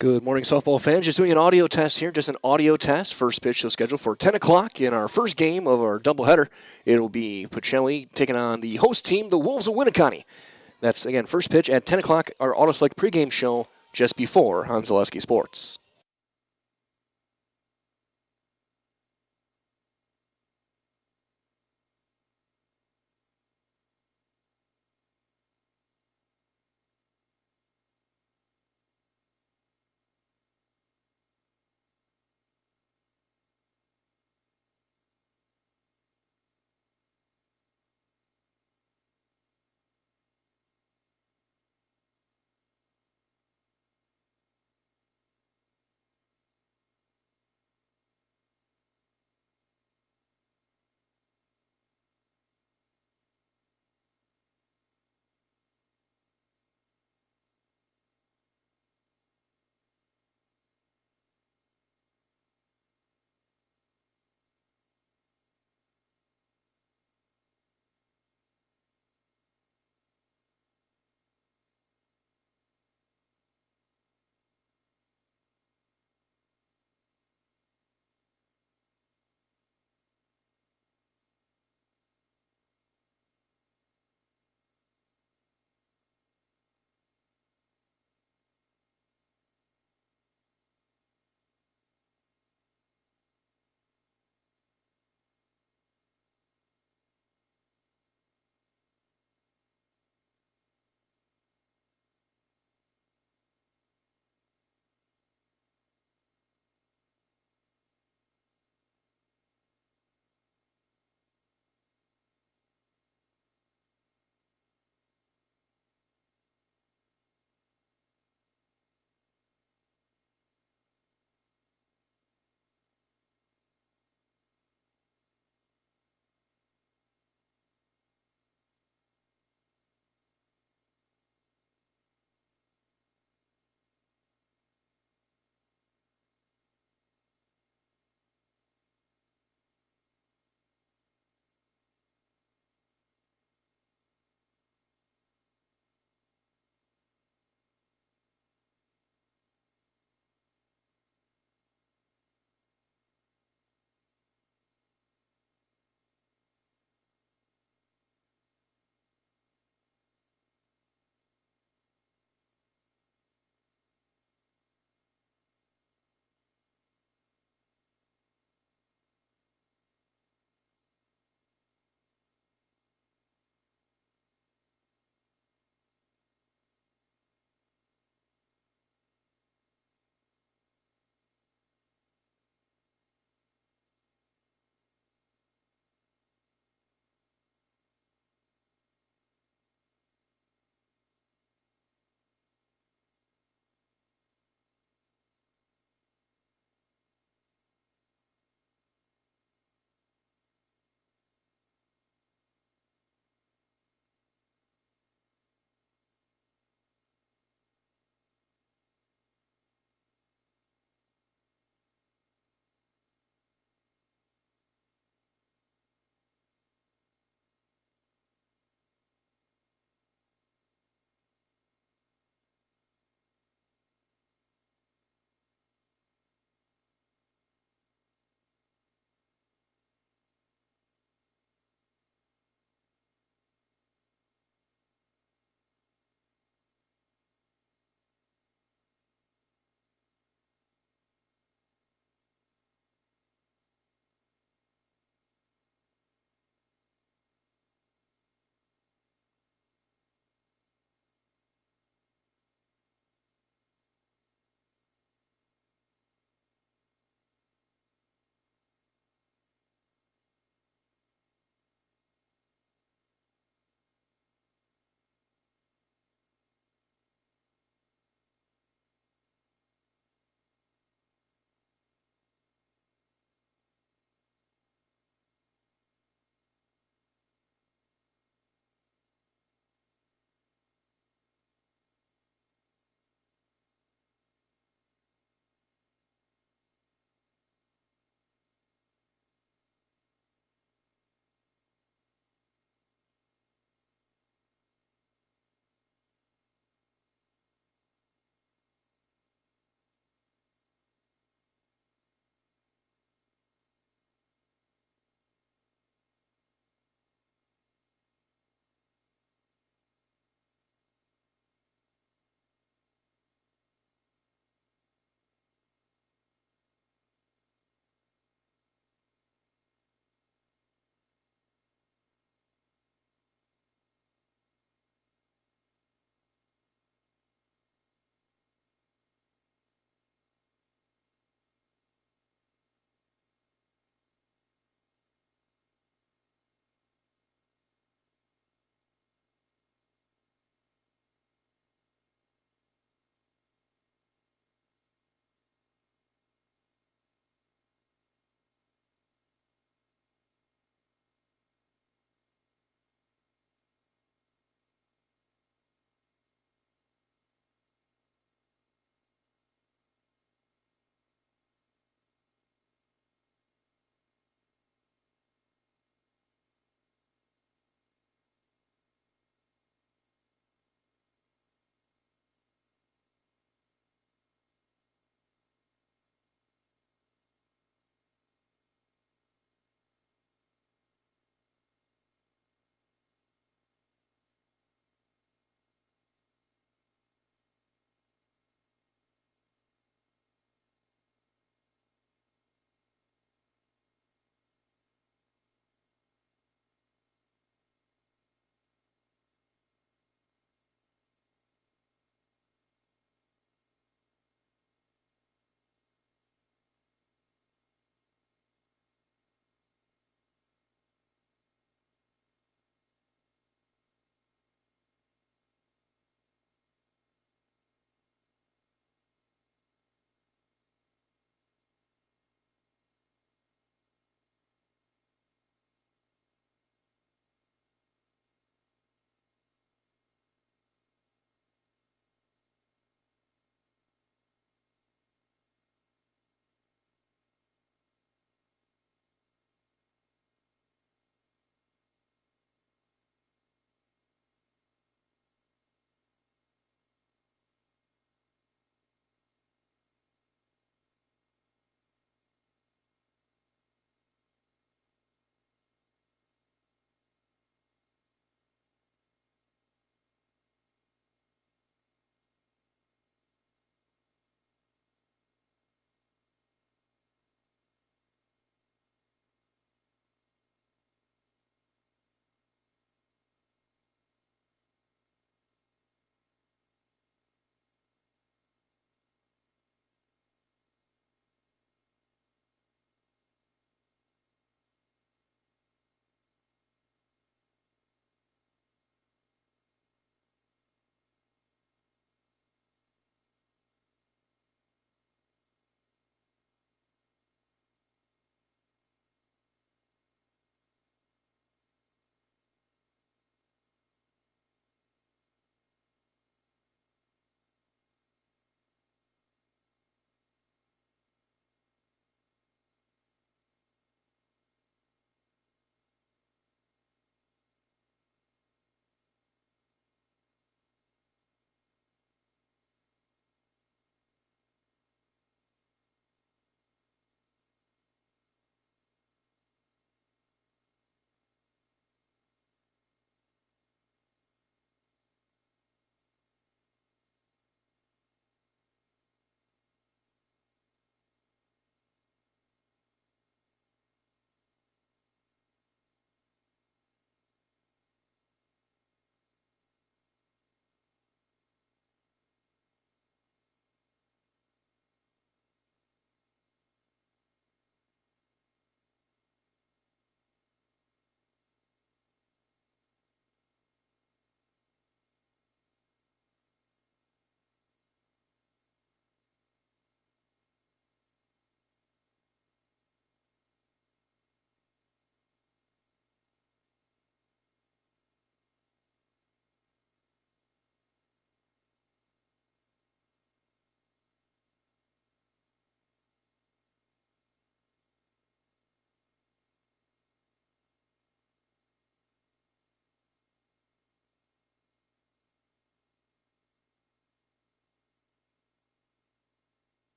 Good morning, softball fans. Just doing an audio test here, just an audio test. First pitch is scheduled for 10 o'clock in our first game of our doubleheader. It'll be Pacelli taking on the host team, the Wolves of Winneconne. That's, again, first pitch at 10 o'clock, our Auto Select pregame show just before on Zaleski Sports.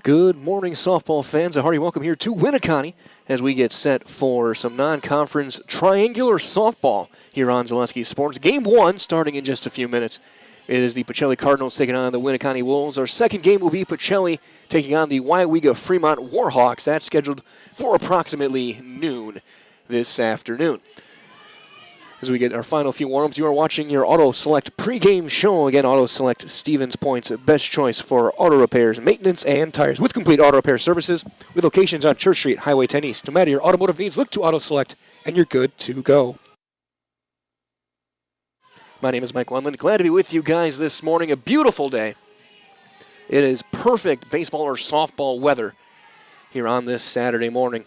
Good morning, softball fans. A hearty welcome here to Winneconne as we get set for some non-conference triangular softball here on Zaleski Sports. Game 1 starting in just a few minutes. It is the Pacelli Cardinals taking on the Winneconne Wolves. Our second game will be Pacelli taking on the WIAA Fremont Warhawks. That's scheduled for approximately noon this afternoon. As we get our final few warm-ups, you are watching your Auto Select pregame show. Again, Auto Select, Stevens Point's best choice for auto repairs, maintenance, and tires with complete auto repair services with locations on Church Street, Highway 10 East. No matter your automotive needs, look to Auto Select, and you're good to go. My name is Mike Wendland. Glad to be with you guys this morning. A beautiful day. It is perfect baseball or softball weather here on this Saturday morning,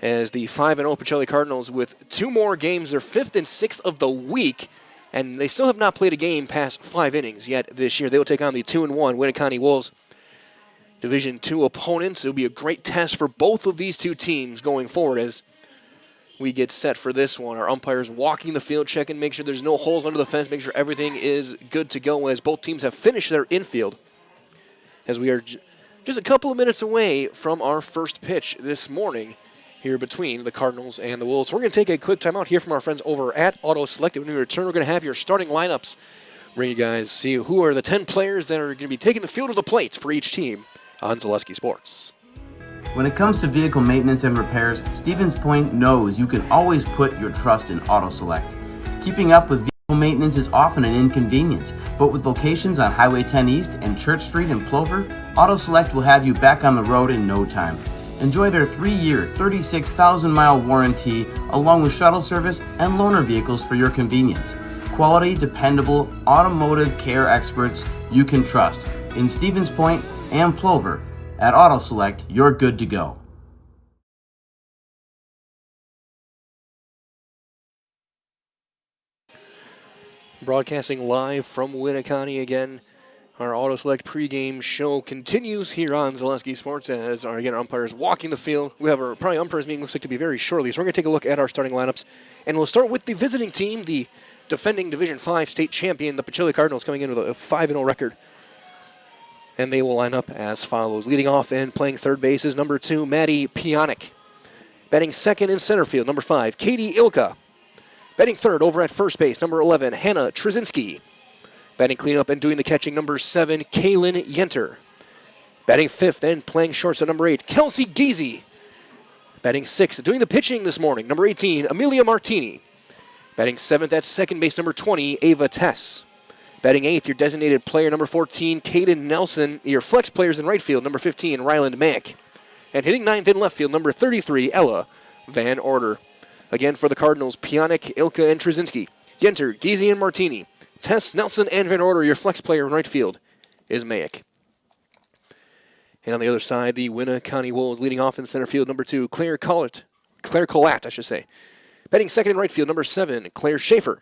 as the 5-0 Pacelli Cardinals with 2 more games, their 5th and 6th of the week, and they still have not played a game past 5 innings yet this year. They will take on the 2-1 Winneconne Wolves, Division II opponents. It will be a great test for both of these two teams going forward as we get set for this one. Our umpires walking the field, checking, make sure there's no holes under the fence, make sure everything is good to go as both teams have finished their infield, as we are just a couple of minutes away from our first pitch this morning here between the Cardinals and the Wolves. We're going to take a quick timeout here from our friends over at Auto Select. When we return, we're going to have your starting lineups. Bring you guys see who are the 10 players that are going to be taking the field of the plate for each team on Zaleski Sports. When it comes to vehicle maintenance and repairs, Stevens Point knows you can always put your trust in Auto Select. Keeping up with vehicle maintenance is often an inconvenience, but with locations on Highway 10 East and Church Street in Plover, Auto Select will have you back on the road in no time. Enjoy their 3-year, 36,000-mile warranty along with shuttle service and loaner vehicles for your convenience. Quality, dependable, automotive care experts you can trust. In Stevens Point and Plover, at Auto Select, you're good to go. Broadcasting live from Winneconne again. Our Auto Select pregame show continues here on Zaleski Sports as our umpires walking the field. We have our probably umpires meeting looks like to be very shortly, so we're going to take a look at our starting lineups. And we'll start with the visiting team, the defending Division V state champion, the Pacelli Cardinals, coming in with a 5-0 record. And they will line up as follows. Leading off and playing third base is number 2, Maddie Pionic. Batting second in center field, number 5, Katie Ilka. Batting third over at first base, number 11, Hannah Trzynski. Batting cleanup and doing the catching, number 7, Kaylin Yenter. Batting fifth and playing shortstop, number 8, Kelsey Geezy. Batting sixth, doing the pitching this morning, number 18, Amelia Martini. Batting seventh at second base, number 20, Ava Tess. Batting eighth, your designated player, number 14, Kaden Nelson. Your flex players in right field, number 15, Ryland Mack. And hitting ninth in left field, number 33, Ella Van Order. Again for the Cardinals, Pionic, Ilka, and Trzynski. Yenter, Geezy, and Martini. Tess, Nelson, and Van Order. Your flex player in right field is Mayak. And on the other side, the Winneconne Wolves leading off in center field, number 2, Claire Collette, Batting second in right field, number 7, Claire Schaefer.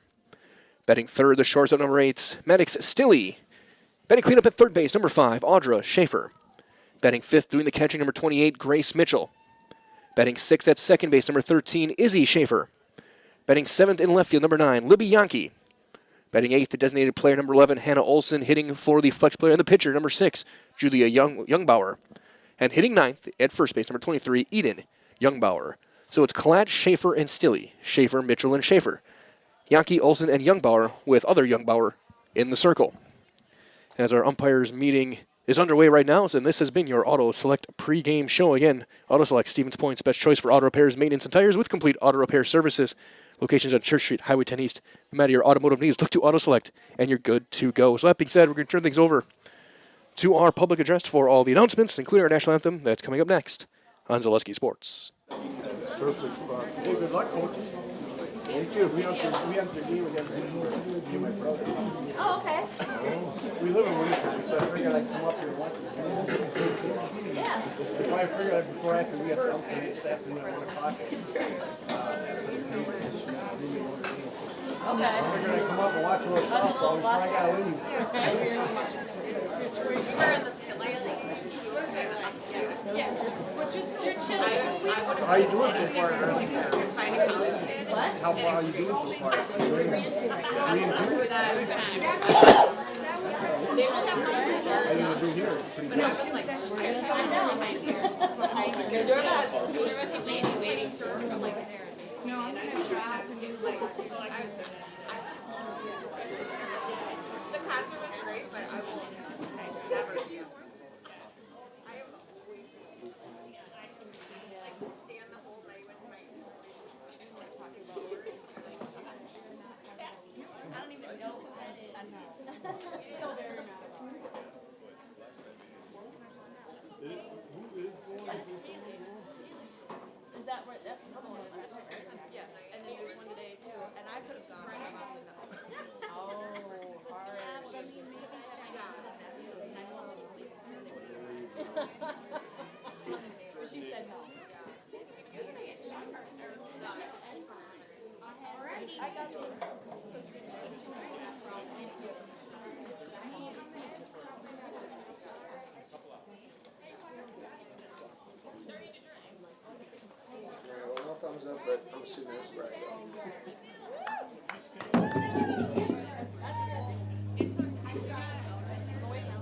Batting third, the shortstop, number 8, Maddox Stilley. Batting cleanup at third base, number 5, Audra Schaefer. Batting fifth, doing the catching, number 28, Grace Mitchell. Batting sixth at second base, number 13, Izzy Schaefer. Batting seventh in left field, number 9, Libby Yankee. Batting eighth, the designated player, number 11, Hannah Olson. Hitting for the flex player and the pitcher, number 6, Julia Youngbauer. And hitting ninth at first base, number 23, Eden Youngbauer. So it's Collette, Schaefer, and Stilley. Schaefer, Mitchell, and Schaefer. Yankee, Olson, and Youngbauer with other Youngbauer in the circle. As our umpires meeting is underway right now, and this has been your Auto Select pregame show. Again, Auto Select, Stevens Point's best choice for auto repairs, maintenance, and tires with complete auto repair services. Locations on Church Street, Highway 10 East. No matter your automotive needs, look to Auto Select, and you're good to go. So that being said, we're going to turn things over to our public address for all the announcements, including our national anthem that's coming up next on Zaleski Sports. Perfect spot. Hey, good luck, coaches. Thank you. We have to game against you, my brother. Oh, okay. We live in Winneconne, so I figured I'd come up here and watch this. Yeah. If I figured out before after we have to update this afternoon at 1 o'clock. Okay. I figured I'd come up and watch a little softball before I got to leave. How you doing so far? What? How far are you doing so far? 3 and 2? How you gonna do here? Pretty good. a lady waiting for her from like an errand. No, I'm gonna try to get like, the concert was great, but I will never view. I am way too like to stand the whole night with my talking about words. I don't even know who that is. I know. Still very mad about it. Is that where that's another one? Yeah, and then there's one today too. And I could have gone. My mom was not. Oh, hard. But I mean, maybe yeah, and I told her to sleep. But she said no. Yeah. Alrighty. I got you. Well, no thumbs up, but I'm assuming this is right.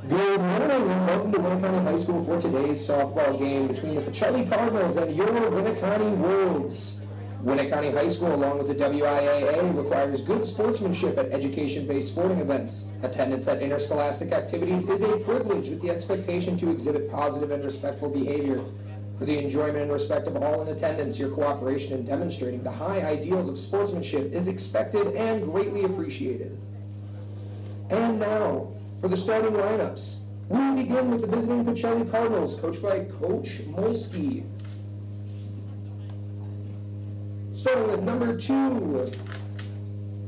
Good morning and welcome to Winneconne High School for today's softball game between the Pacelli Cardinals and your Winneconne Wolves. Winneconne High School, along with the WIAA, requires good sportsmanship at education-based sporting events. Attendance at interscholastic activities is a privilege with the expectation to exhibit positive and respectful behavior. For the enjoyment and respect of all in attendance, your cooperation in demonstrating the high ideals of sportsmanship is expected and greatly appreciated. And now, for the starting lineups, we begin with the visiting Pacelli Cardinals, coached by Coach Molsky. Starting with number 2,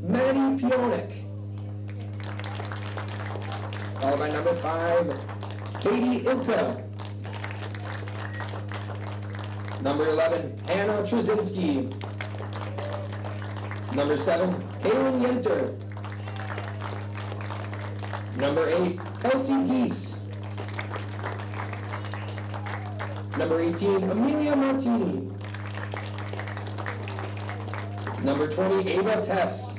Maddie Pionik. Followed by number 5, Katie Ilka. Number 11, Hannah Trzynski. Number 7, Kaylin Yenter. Number 8, Kelsey Geese. Number 18, Amelia Martini. Number 20, Ava Tess.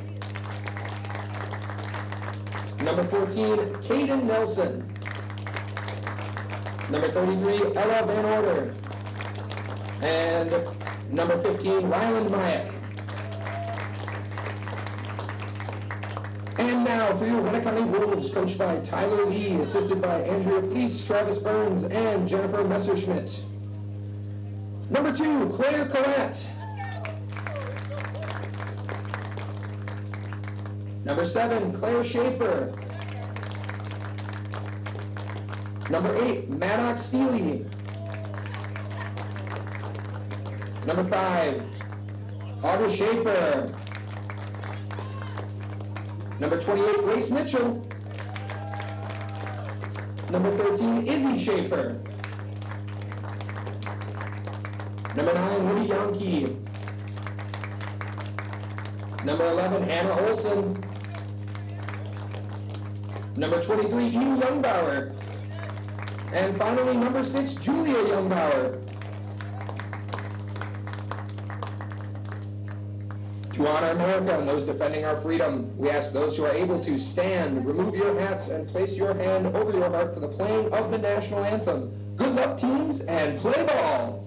Number 14, Kaden Nelson. Number 33, Ella Van Order. And number 15, Ryland Mayak. And now for your Winneconne Wolves, coached by Tyler Lee, assisted by Andrea Fleece, Travis Burns, and Jennifer Messerschmidt. Number 2, Claire Collette. Number 7, Claire Schaefer. Number 8, Maddox Steely. Number 5, Audrey Schaefer. Number 28, Grace Mitchell. Number 13, Izzy Schaefer. Number 9, Woody Yonke. Number 11, Hannah Olson. Number 23, Eden Youngbauer. And finally, number 6, Julia Youngbauer. To honor America and those defending our freedom, we ask those who are able to stand, remove your hats, and place your hand over your heart for the playing of the national anthem. Good luck, teams, and play ball!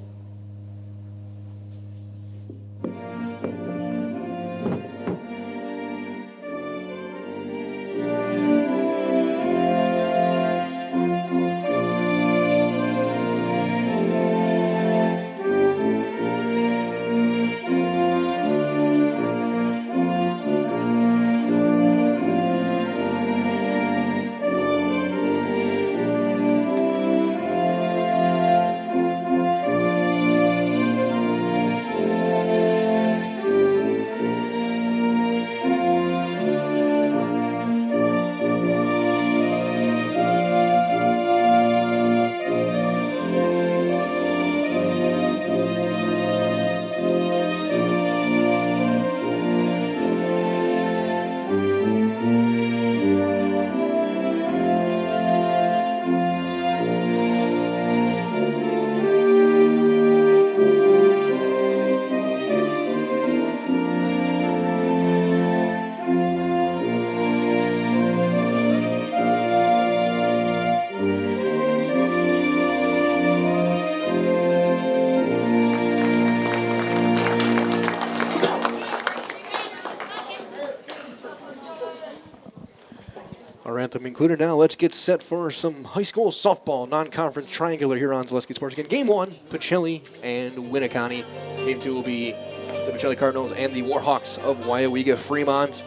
concluded. Now let's get set for some high school softball non-conference triangular here on Zaleski Sports. Again, Game 1, Pacelli and Winneconne. Game 2 will be the Pacelli Cardinals and the Warhawks of WIAA Fremont.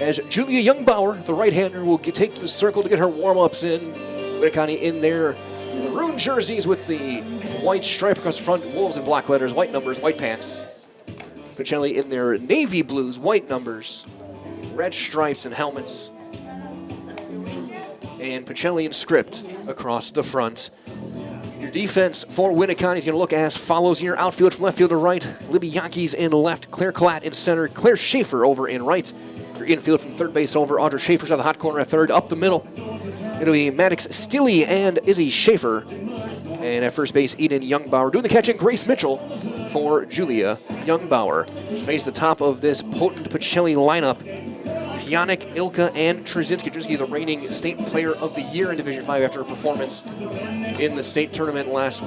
As Julia Youngbauer, the right-hander, will take the circle to get her warm-ups in. Winneconne in their maroon jerseys with the white stripe across the front, wolves in black letters, white numbers, white pants. Pacelli in their navy blues, white numbers, red stripes and helmets. And Pacelli in script across the front. Your defense for Winneconne is going to look as follows here. Outfield from left field to right. Libby Yankees in left. Claire Klatt in center. Claire Schaefer over in right. Your infield from third base over. Audra Schaefer's on the hot corner at third. Up the middle, it'll be Maddox Stilley and Izzy Schaefer. And at first base, Eden Youngbauer. Doing the catching, Grace Mitchell for Julia Youngbauer. She'll face the top of this potent Pacelli lineup. Pionic, Ilka, and Trzynski. Trzynski, the reigning state player of the year in Division 5 after a performance in the state tournament last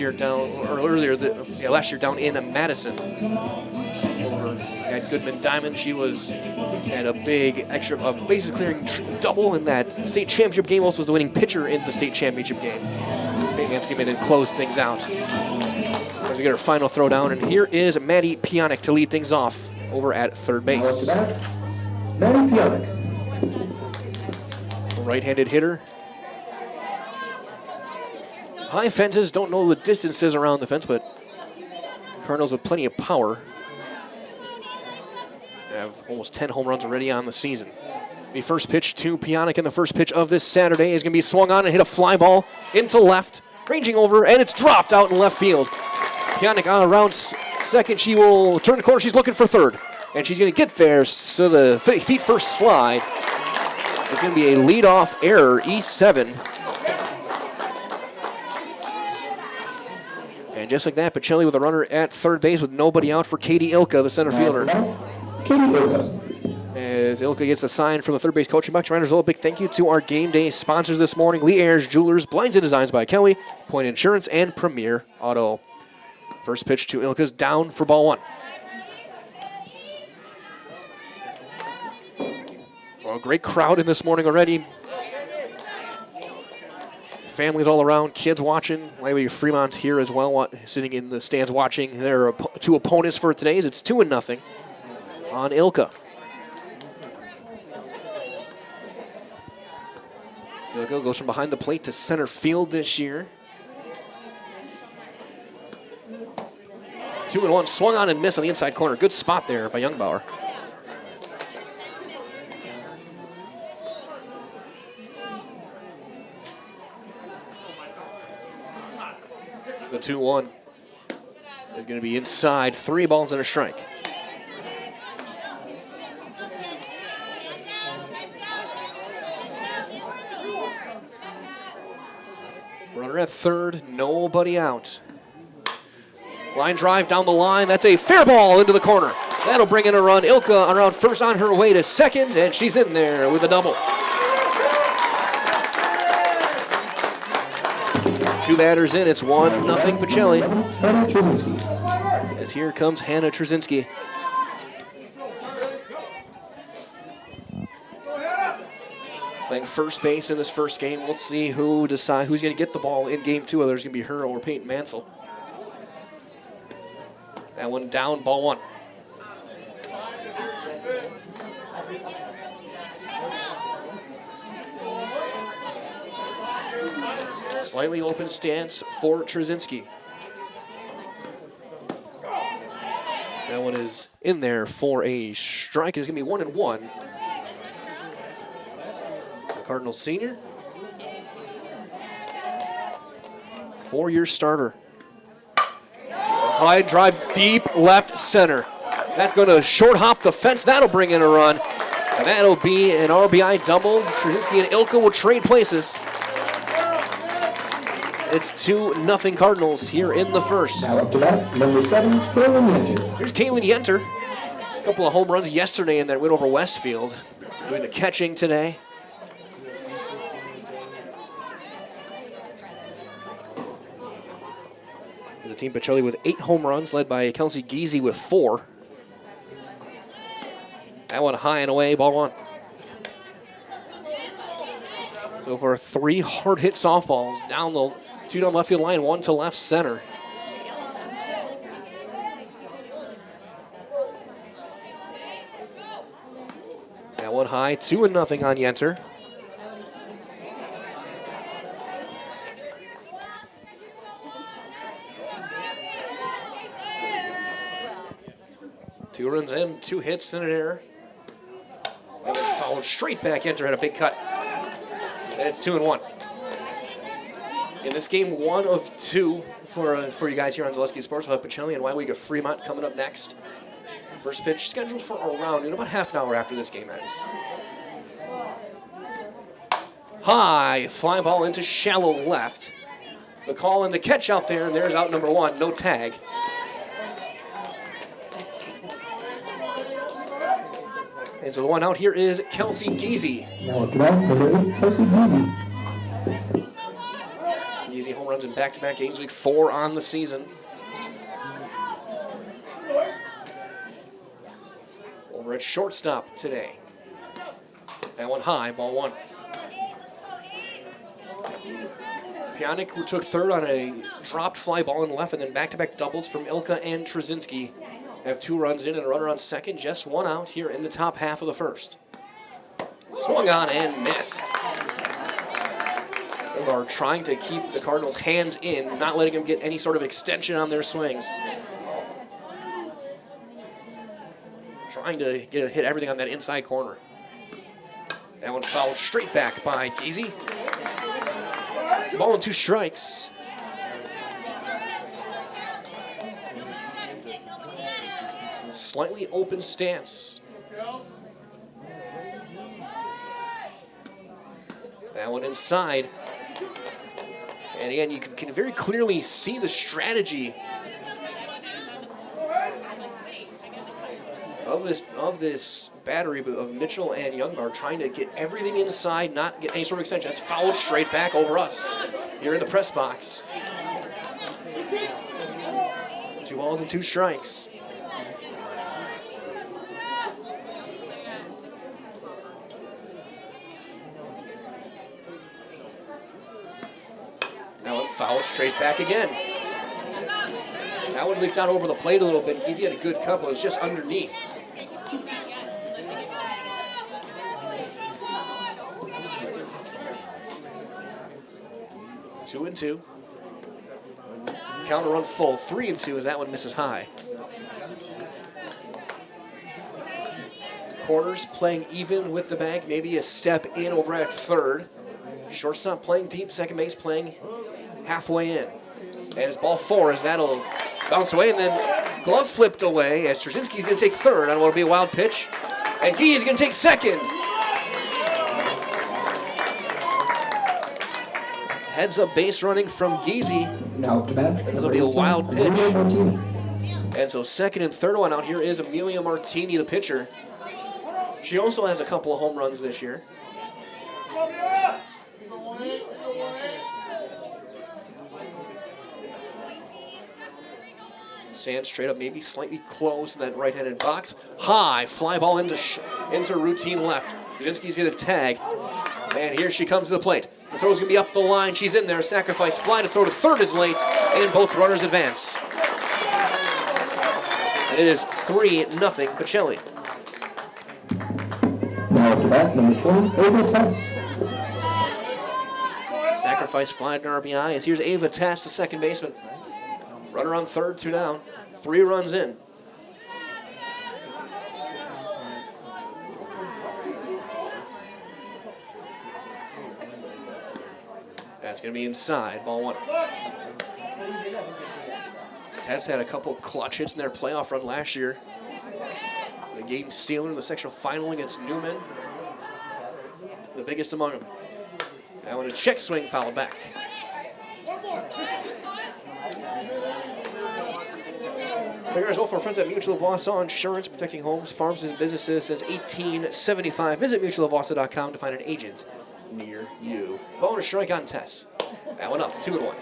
year down in Madison. At Goodman Diamond, she had a big extra bases clearing double in that state championship game. Also was the winning pitcher in the state championship game. Payne came in and closed things out. As we get our final throw down, and here is Maddie Pionic to lead things off over at third base. Maddie Pionic. Right-handed hitter. High fences, don't know the distances around the fence, but Cardinals with plenty of power. Have almost 10 home runs already on the season. The first pitch to Pionic, and the first pitch of this Saturday is going to be swung on and hit a fly ball into left, ranging over, and it's dropped out in left field. Pionic on around second. She will turn the corner. She's looking for third, and she's going to get there. So the feet first slide. It's going to be a leadoff error, E7. And just like that, Pacelli with a runner at third base with nobody out for Katie Ilka, the center fielder. Katie Ilka. As Ilka gets a sign from the third base coaching box. Riders, a big thank you to our game day sponsors this morning: Lee Ayers Jewelers, Blinds and Designs by Kelly, Point Insurance, and Premier Auto. First pitch to Ilka's down for ball 1. Well, a great crowd in this morning already. Families all around, kids watching. WIAA Fremont here as well, sitting in the stands watching. There are two opponents for today's. It's 2-0 on Ilka. Ilka goes from behind the plate to center field this year. 2-1, swung on and missed on the inside corner. Good spot there by Youngbauer. The 2-1 is going to be inside. 3 balls and a strike. Runner at third, nobody out. Line drive down the line. That's a fair ball into the corner. That'll bring in a run. Ilka around first on her way to second, and she's in there with a double. 2 batters in. It's 1-0 Pacelli. Hannah Trzynski. As here comes Hannah Trzynski. Playing first base in this first game. We'll see who's going to get the ball in game 2, whether it's going to be her or Peyton Mansell. That one down, ball 1. Slightly open stance for Trzynski. That one is in there for a strike. It's going to be 1-1. Cardinals senior. 4-year starter. High drive deep left center. That's going to short hop the fence. That'll bring in a run. And that'll be an RBI double. Trzynski and Ilka will trade places. It's 2-0 Cardinals here in the first. Now up to bat, number 7, Kaylin Yenter. Here's Kaylin Yenter. A couple of home runs yesterday in that win over Westfield. Doing the catching today. The team Pacelli with 8 home runs, led by Kelsey Giese with 4. That one high and away, ball 1. So for 3 hard-hit softballs down the 2 down left field line, 1 to left center. That one high, 2-0 on Yenter. Two runs in, 2 hits and an error. And then followed straight back. Yenter had a big cut. And it's 2-1. In this game, 1 of 2 for you guys here on Zaleski Sports. We'll have Pacelli and WIAA Fremont coming up next. First pitch scheduled for around in about half an hour after this game ends. High fly ball into shallow left. The call and the catch out there, and there's out number 1. No tag. And so the one out here is Kelsey Geezy. Now at bat, number 8, Kelsey Geezy. Geezy home runs in back-to-back games, week 4 on the season. Over at shortstop today. That one high, ball 1. Pionic, who took third on a dropped fly ball in left, and then back-to-back doubles from Ilka and Trzynski. Have 2 runs in and a runner on second, just 1 out here in the top half of the first. Swung on and missed. They are trying to keep the Cardinals' hands in, not letting them get any sort of extension on their swings. Trying to hit everything on that inside corner. That one fouled straight back by Geezy. Ball and 2 strikes. Slightly open stance. That one inside. And again, you can very clearly see the strategy of this battery of Mitchell and Youngbar trying to get everything inside, not get any sort of extension. That's fouled straight back over us. You're in the press box. 2 balls and 2 strikes. Now it fouled straight back again. That one leaked out over the plate a little bit. He had a good cut, but it was just underneath. Two and 2. Counter run full. 3 and 2 as that one misses high. Corners playing even with the bag. Maybe a step in over at third. Shortstop playing deep. Second base playing halfway in. And it's ball 4 as that'll bounce away. And then glove flipped away as Trzynski's going to take third on what will be a wild pitch. And Geezy's going to take second. Heads up base running from Geezy. Now to bat. It'll be a wild pitch. Amelia Martini. And so second and third one out here is Amelia Martini, the pitcher. She also has a couple of home runs this year. Sand straight up, maybe slightly close in that right-handed box. High fly ball into routine left. Trzynski's going to tag. And here she comes to the plate. The throw's going to be up the line. She's in there. Sacrifice fly to throw to third is late. And both runners advance. And it is 3-0 Pacelli. Now to bat, number 20, Ava Tess. Sacrifice fly to RBI as here's Ava Tess, the second baseman. Runner on third, 2 down. 3 runs in. That's going to be inside, ball 1. Tess had a couple clutch hits in their playoff run last year. The game sealer in the sectional final against Newman. The biggest among them. That one a check swing fouled back. Figures well for our friends at Mutual of Wausau Insurance, protecting homes, farms, and businesses since 1875. Visit mutualofwausau.com to find an agent near you. Ball and a strike on Tess. That one up, 2-1.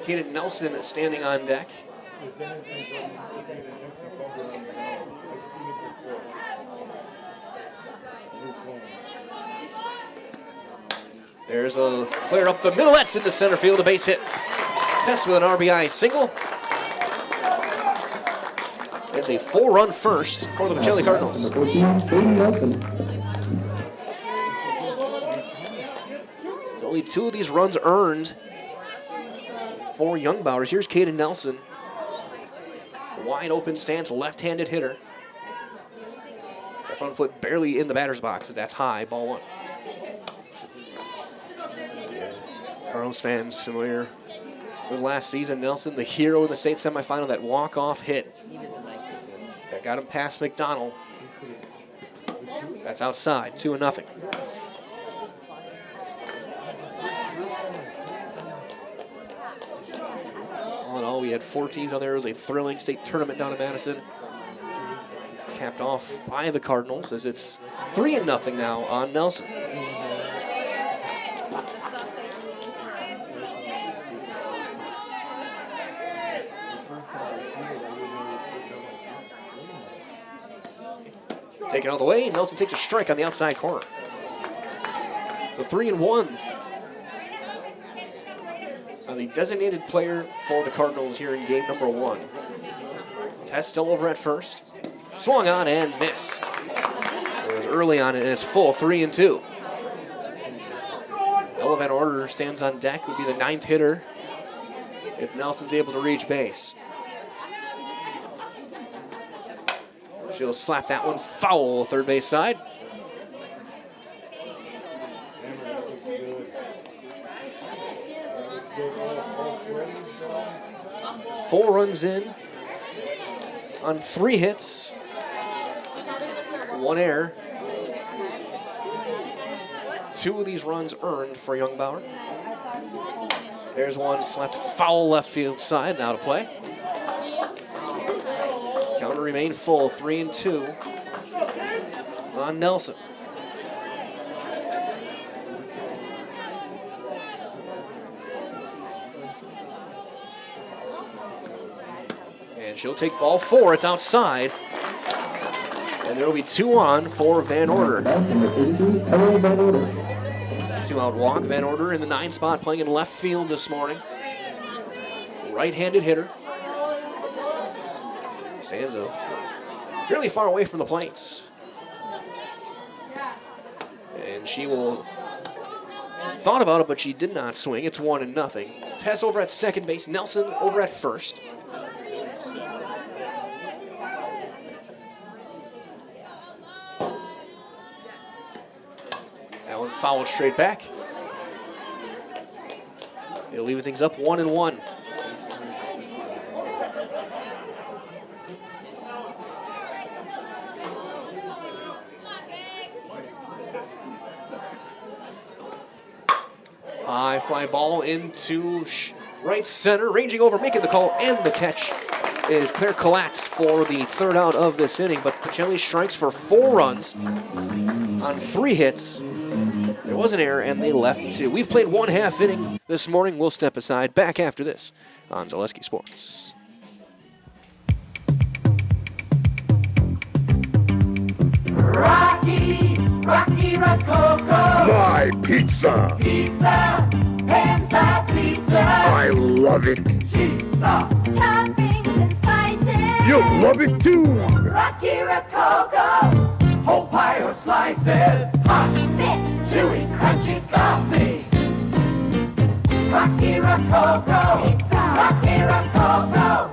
Kaden Nelson standing on deck. There's a flare up the middle. That's into center field, a base hit. Tess with an RBI single. It's a 4-run first for the Pacelli Cardinals. Number 14, Caden Nelson. So only 2 of these runs earned for Young Bowers. Here's Caden Nelson. Wide open stance, left-handed hitter. The front foot barely in the batter's box as that's high, ball 1. Cardinals fans familiar with last season. Nelson, the hero in the state semifinal, that walk-off hit that got him past McDonald. That's outside, 2-0. All in all, we had 4 teams on there. It was a thrilling state tournament down in Madison. Capped off by the Cardinals as it's 3-0 now on Nelson. Taken all the way, Nelson takes a strike on the outside corner. So 3-1. Now the designated player for the Cardinals here in game number 1. Tess still over at first. Swung on and missed. It was early on and it's full, 3-2. Ella Van Order stands on deck, would be the 9th hitter if Nelson's able to reach base. She'll slap that one foul, third base side. Four runs in on 3 hits, 1 error. 2 of these runs earned for Young Bauer. There's one slapped foul left field side, now to play. Counter remained full, 3-2 on Nelson. And she'll take ball 4, it's outside. And there will be 2 on for Van Order. 2-out walk, Van Order in the 9 spot, playing in left field this morning. Right-handed hitter. Stands fairly far away from the plates. And she will thought about it, but she did not swing. It's 1-0. Tess over at second base, Nelson over at first. That one fouled straight back. It'll leave things up 1-1. High fly ball into right center, ranging over, making the call, and the catch is Claire Collatz for the 3rd out of this inning. But Pacelli strikes for 4 runs on 3 hits. There was an error, and they left 2. We've played 1/2 inning this morning. We'll step aside. Back after this on Zaleski Sports. Rocky Rococo. My pizza. Pizza, hands down pizza. I love it. Cheese sauce, toppings and slices. You'll love it too. Rocky Rococo. Whole pie or slices. Hot, thick, chewy, crunchy, saucy. Rocky Rococo. Pizza. Rocky Rococo.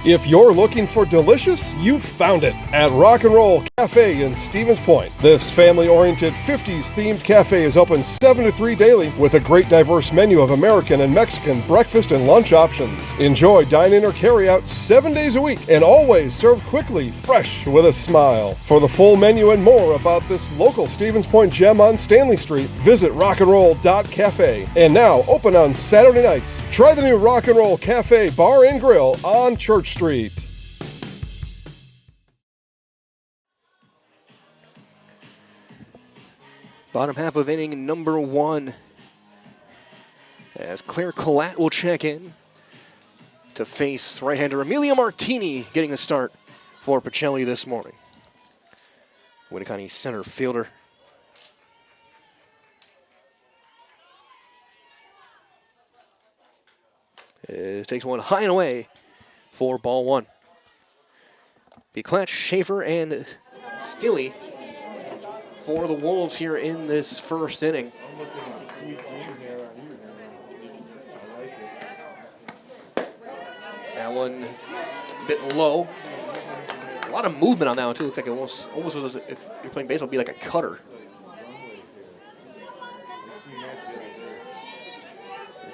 If you're looking for delicious, you've found it at Rock and Roll Cafe in Stevens Point. This family-oriented 50s-themed cafe is open 7 to 3 daily with a great diverse menu of American and Mexican breakfast and lunch options. Enjoy dine-in or carry-out 7 days a week and always served quickly, fresh, with a smile. For the full menu and more about this local Stevens Point gem on Stanley Street, visit rockandroll.cafe. And now open on Saturday nights. Try the new Rock and Roll Cafe Bar and Grill on Church Street. Bottom half of inning number 1. As Claire Collat will check in to face right-hander Amelia Martini, getting the start for Pacelli this morning. Winneconne center fielder. It takes one high and away for ball one. Beclatch, Schaefer, and Stille for the Wolves here in this first inning. That one a bit low. A lot of movement on that one too. Looks like it almost was as if you're playing baseball, it'd be like a cutter.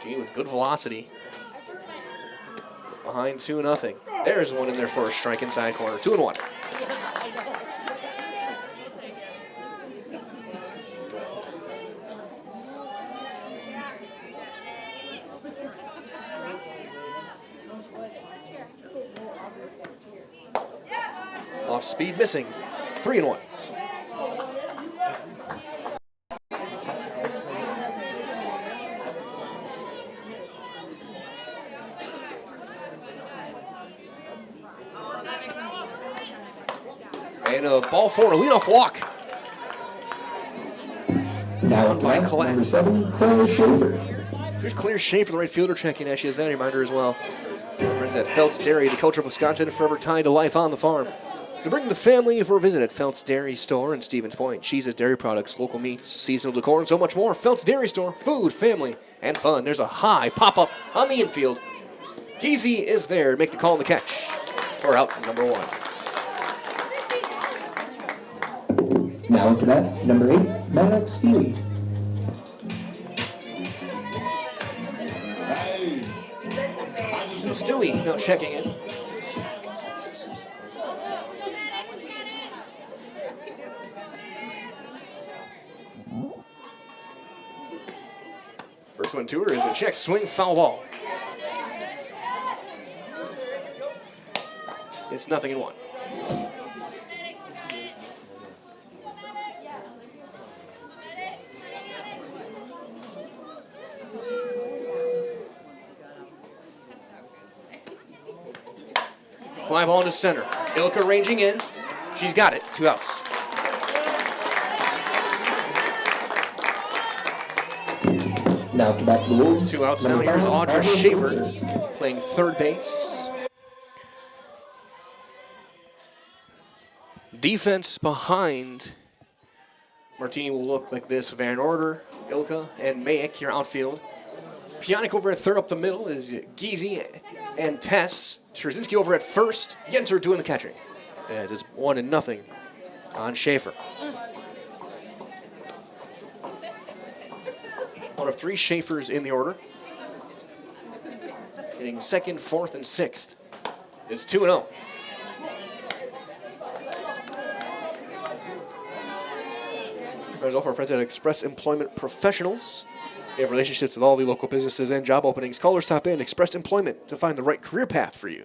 Gee, with good velocity. Behind 2-0. There's one in there for a strike inside corner. 2-1. Off speed, missing. 3-1. And a ball for a leadoff walk. Now by at Collette. number 7, Claire Schaefer. Here's Claire Schaefer, the right fielder, checking as she has that reminder as well. Friends at Felt's Dairy, the culture of Wisconsin, forever tied to life on the farm. So bring the family for a visit at Felt's Dairy Store in Stevens Point. Cheeses, dairy products, local meats, seasonal decor, and so much more. Felt's Dairy Store, food, family, and fun. There's a high pop-up on the infield. Geezy is there to make the call and the catch for out number 1. Now up to bat, number 8, Maddox Steele. So Stille now checking in. First one to her is a check swing, foul ball. It's 0-1. Fly ball into center. Ilka ranging in. She's got it. 2 outs. Now to bat the Wolves. 2 outs now. Number Here's 5, Audra Audra Schaefer playing third base. Defense behind Martini will look like this. Van Order, Ilka, and Mayek, your outfield. Pionic over at third, up the middle is Geezy and Tess. Trzynski over at first. Yenter doing the catching. As it's 1-0 on Schaefer. One of 3 Schaefers in the order. Hitting second, fourth, and sixth. It's 2-0. There's also our friends at Express Employment Professionals. They have relationships with all the local businesses and job openings. Callers stop in Express Employment to find the right career path for you.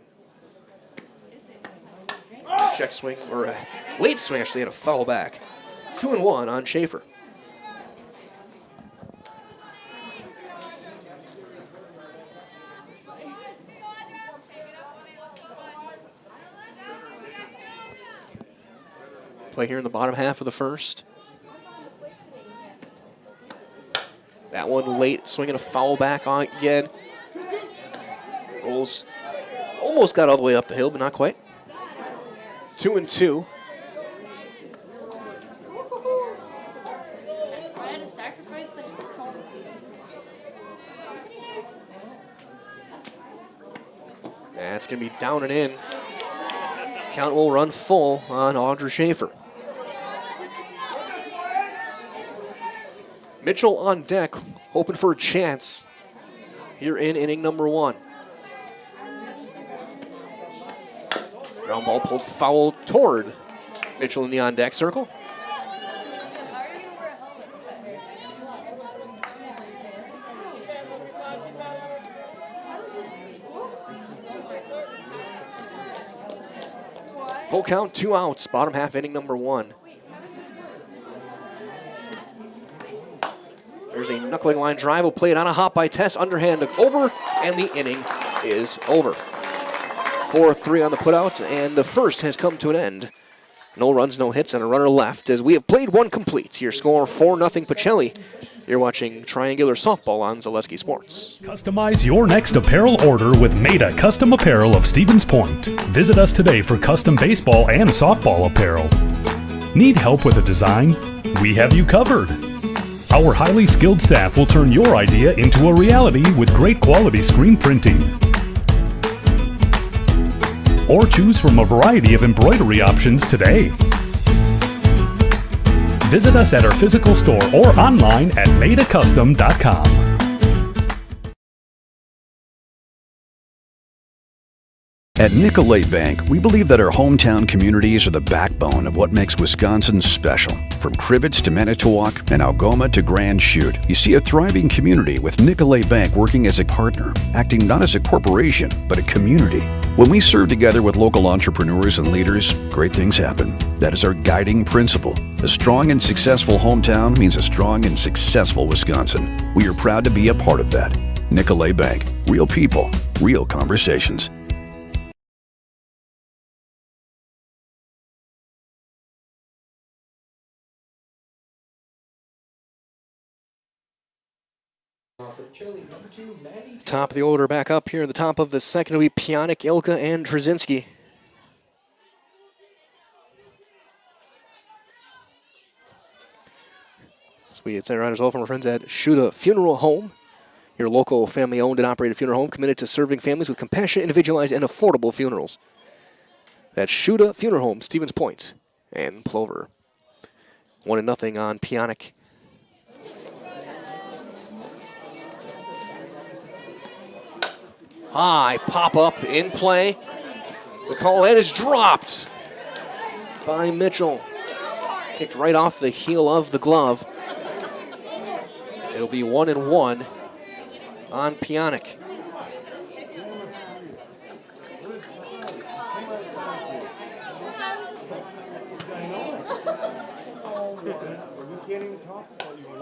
Check swing, or a late swing actually, had a foul back. 2-1 on Schaefer. Play here in the bottom half of the first. That one late, swinging a foul back on again. Rolls almost got all the way up the hill, but not quite. 2-2. I had to sacrifice the That's going to be down and in. Count will run full on Audra Schaefer. Mitchell on deck, hoping for a chance here in inning number 1. Ground ball pulled foul toward Mitchell in the on deck circle. Full count, 2 outs, bottom half inning number 1. There's a knuckling line drive. Will play it on a hop by Tess. Underhand over, and the inning is over. 4-3 on the putout, and the first has come to an end No runs, no hits, and a runner left as we have played one complete. Your score 4-0 Pacelli. You're watching Triangular Softball on Zaleski Sports. Customize your next apparel order with Maida Custom Apparel of Stevens Point. Visit us today for custom baseball and softball apparel. Need help with a design? We have you covered. Our highly skilled staff will turn your idea into a reality with great quality screen printing. Or choose from a variety of embroidery options today. Visit us at our physical store or online at maidacustom.com. At Nicolet Bank, we believe that our hometown communities are the backbone of what makes Wisconsin special. From Crivets to Manitowoc and Algoma to Grand Chute, you see a thriving community with Nicolet Bank working as a partner, acting not as a corporation, but a community. When we serve together with local entrepreneurs and leaders, great things happen. That is our guiding principle. A strong and successful hometown means a strong and successful Wisconsin. We are proud to be a part of that. Nicolet Bank. Real people, real conversations. Top of the order back up here. The top of the second will be Pionik, Ilka, and Trzynski. So we had sent riders all from our friends at Shuda Funeral Home, your local family-owned and operated funeral home committed to serving families with compassionate, individualized, and affordable funerals. That's Shuda Funeral Home, Stevens Point, and Plover. 1-0 on Pionik. High pop-up in play. The call that is dropped by Mitchell. Kicked right off the heel of the glove. It'll be 1-1 on Pionik.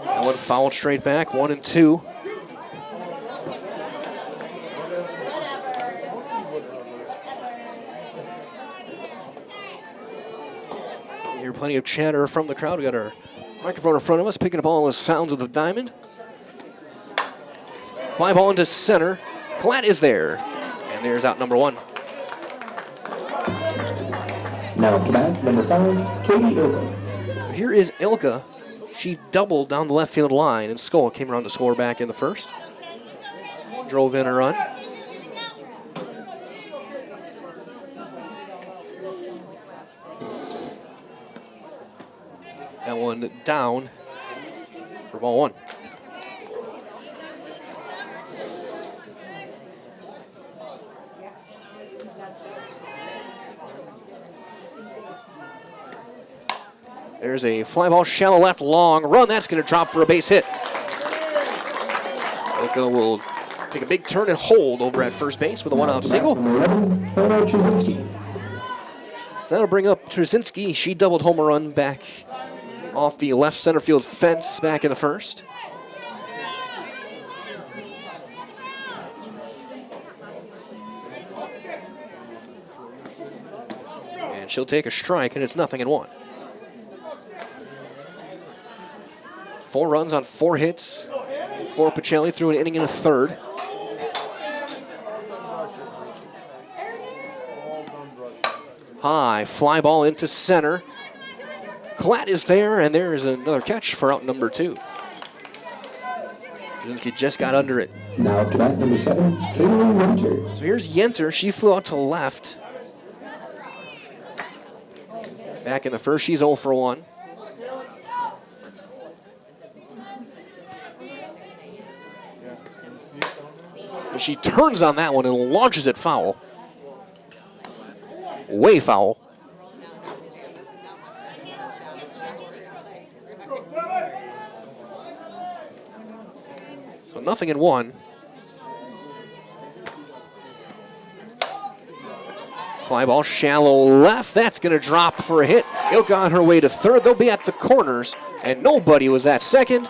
That one fouled straight back, 1-2. Hear plenty of chatter from the crowd. We got our microphone in front of us, picking up all the sounds of the diamond. Fly ball into center. Klatt is there, and there's out number 1. Now Klatt, number 5, Katie Ilka. So here is Ilka. She doubled down the left field line, and Skoll came around to score back in the first. Drove in a run. That one down for ball 1. There's a fly ball, shallow left, long run. That's going to drop for a base hit. Ilka will take a big turn and hold over at first base with a 1-out single. So that'll bring up Trzynski. She doubled home run back off the left center field fence back in the first. And she'll take a strike, and it's 0-1. 4 runs on 4 hits for Pacelli through an inning and a third. High fly ball into center. Klatt is there, and there is another catch for out number 2. Trzynski just got under it. Now Klatt, number 7, Caitlin Yenter. So here's Yenter. She flew out to left. Back in the first, she's 0 for 1. And she turns on that one and launches it foul. Way foul. So 0-1. Fly ball shallow left. That's going to drop for a hit. Ilka on her way to third. They'll be at the corners, and nobody was at second.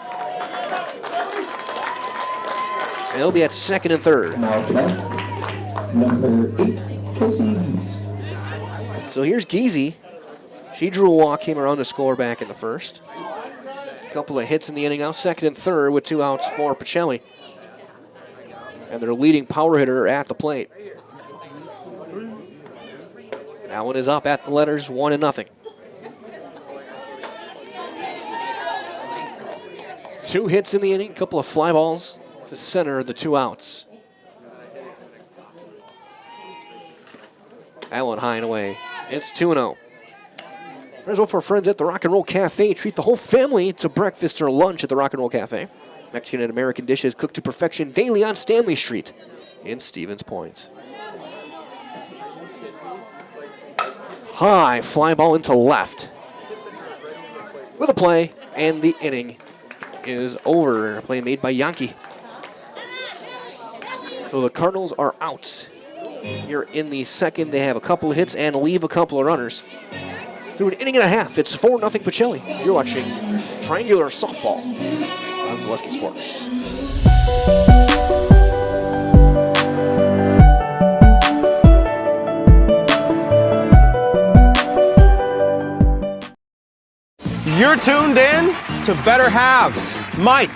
And they'll be at second and third. Now Klatt, number 8, Kelsey Geese. So here's Geezy. She drew a walk, came around to score back in the first. A couple of hits in the inning now, second and third with 2 outs for Pacelli. And their leading power hitter at the plate. That one is up at the letters, 1-0. 2 hits in the inning, a couple of fly balls to center the 2 outs. That one high and away. It's 2-0. As well for our friends at the Rock and Roll Cafe. Treat the whole family to breakfast or lunch at the Rock and Roll Cafe. Mexican and American dishes cooked to perfection daily on Stanley Street in Stevens Point. High fly ball into left. With a play, and the inning is over. A play made by Yankee. So the Cardinals are out. Here in the second, they have a couple of hits and leave a couple of runners. Through an inning and a half, it's 4-0 Pacelli. You're watching Triangular Softball on Zaleski Sports. You're tuned in to Better Halves. Mike,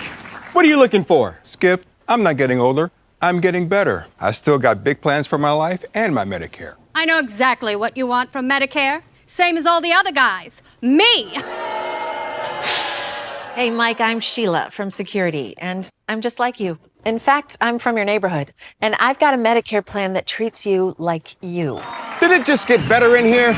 what are you looking for? Skip, I'm not getting older. I'm getting better. I still got big plans for my life and my Medicare. I know exactly what you want from Medicare. Same as all the other guys. Me! Hey, Mike, I'm Sheila from Security, and I'm just like you. In fact, I'm from your neighborhood, and I've got a Medicare plan that treats you like you. Did it just get better in here?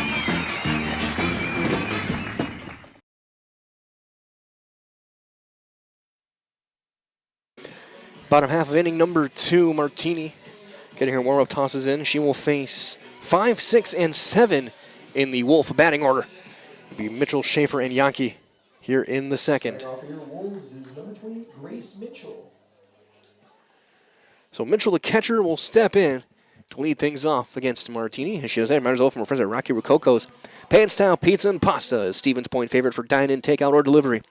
Bottom half of inning number 2, Martini getting her warm-up tosses in. She will face 5, 6, and 7 in the Wolf batting order. It'll be Mitchell, Schaefer, and Yankee here in the second. So Mitchell, the catcher, will step in to lead things off against Martini. And she does that. Might as well from her friends at Rocky Rococo's. Pan-style pizza and pasta is Stevens Point favorite for dine-in, takeout, or delivery.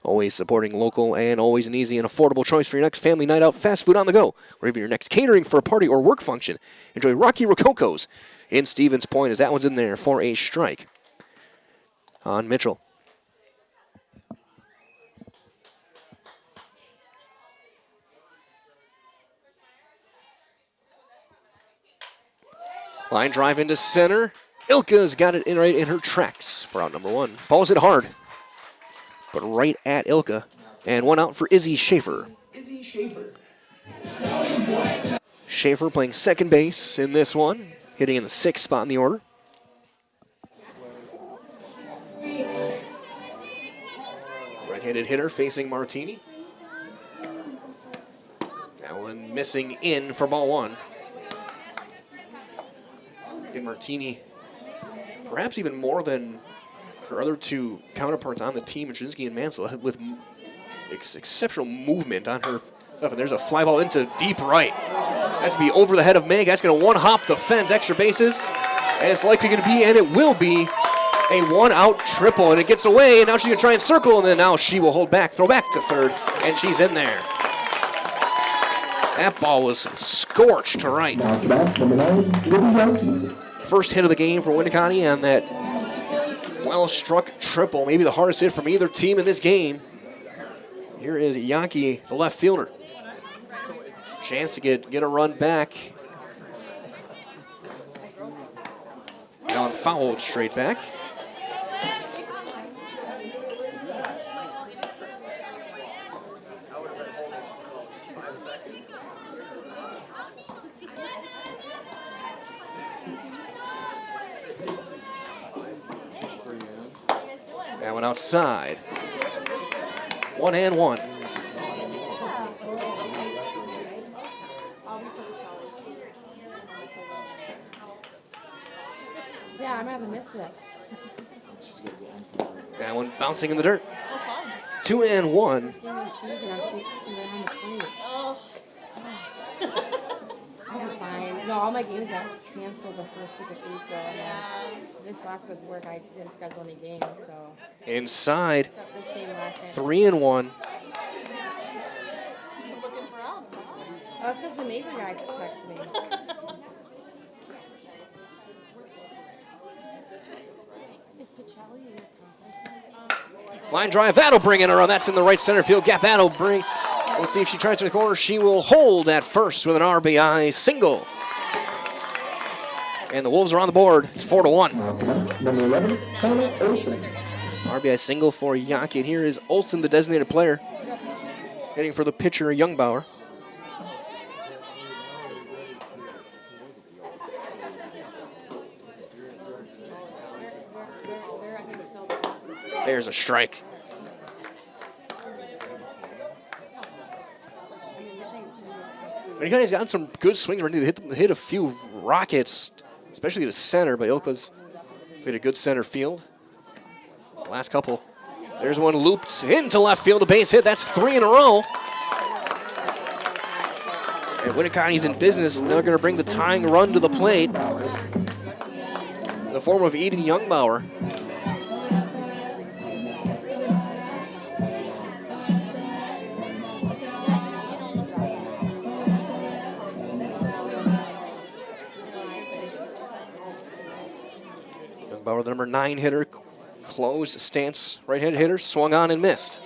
Always supporting local and always an easy and affordable choice for your next family night out, fast food on the go, or even your next catering for a party or work function. Enjoy Rocky Rococo's in Stevens Point as that one's in there for a strike on Mitchell. Line drive into center. Ilka's got it in right in her tracks for out number 1. Balls it hard, but right at Ilka. And 1 out for Izzy Schaefer. Schaefer playing second base in this one, hitting in the 6th spot in the order. Right-handed hitter facing Martini. That one missing in for ball 1. And Martini, perhaps even more than her other 2 counterparts on the team, Jasinski and Mansell, with exceptional movement on her stuff. And there's a fly ball into deep right. That's going to be over the head of Meg. That's going to one-hop the fence, extra bases. And it's likely going to be, and it will be, a 1-out triple. And it gets away, and now she's going to try and circle, and then now she will hold back, throw back to third, and she's in there. That ball was scorched to right. First hit of the game for Winneconne on that well-struck triple, maybe the hardest hit from either team in this game. Here is Yankee, the left fielder. Chance to get a run back. Now fouled straight back. That one outside. 1-1. Yeah, I'm gonna miss this. That one bouncing in the dirt. 2-1. I'm fine. No, all my games got canceled the first week of April. And this last week of work, I didn't schedule any games, so. Inside. This game last night. 3-1. Looking for Alps. Oh, that's because the neighbor guy texted me. It's Pacelli. Line drive, that'll bring in a run. That's in the right center field gap. That'll bring. We'll see if she tries to the corner. She will hold at first with an RBI single. And the Wolves are on the board. It's 4-1. Number 11, Hannah Olsen. RBI single for Yaki. And here is Olsen, the designated player, hitting for the pitcher, Youngbauer. There's a strike. Winneconne's gotten some good swings. Ready to hit a few rockets, especially to center, but Ilka's hit a good center field. Last couple. There's one looped into left field, a base hit. That's 3 in a row. And Winneconne's in business. They're going to bring the tying run to the plate in the form of Eden Youngbauer. Youngbauer, the number 9 hitter, closed stance, right-handed hitter, swung on and missed.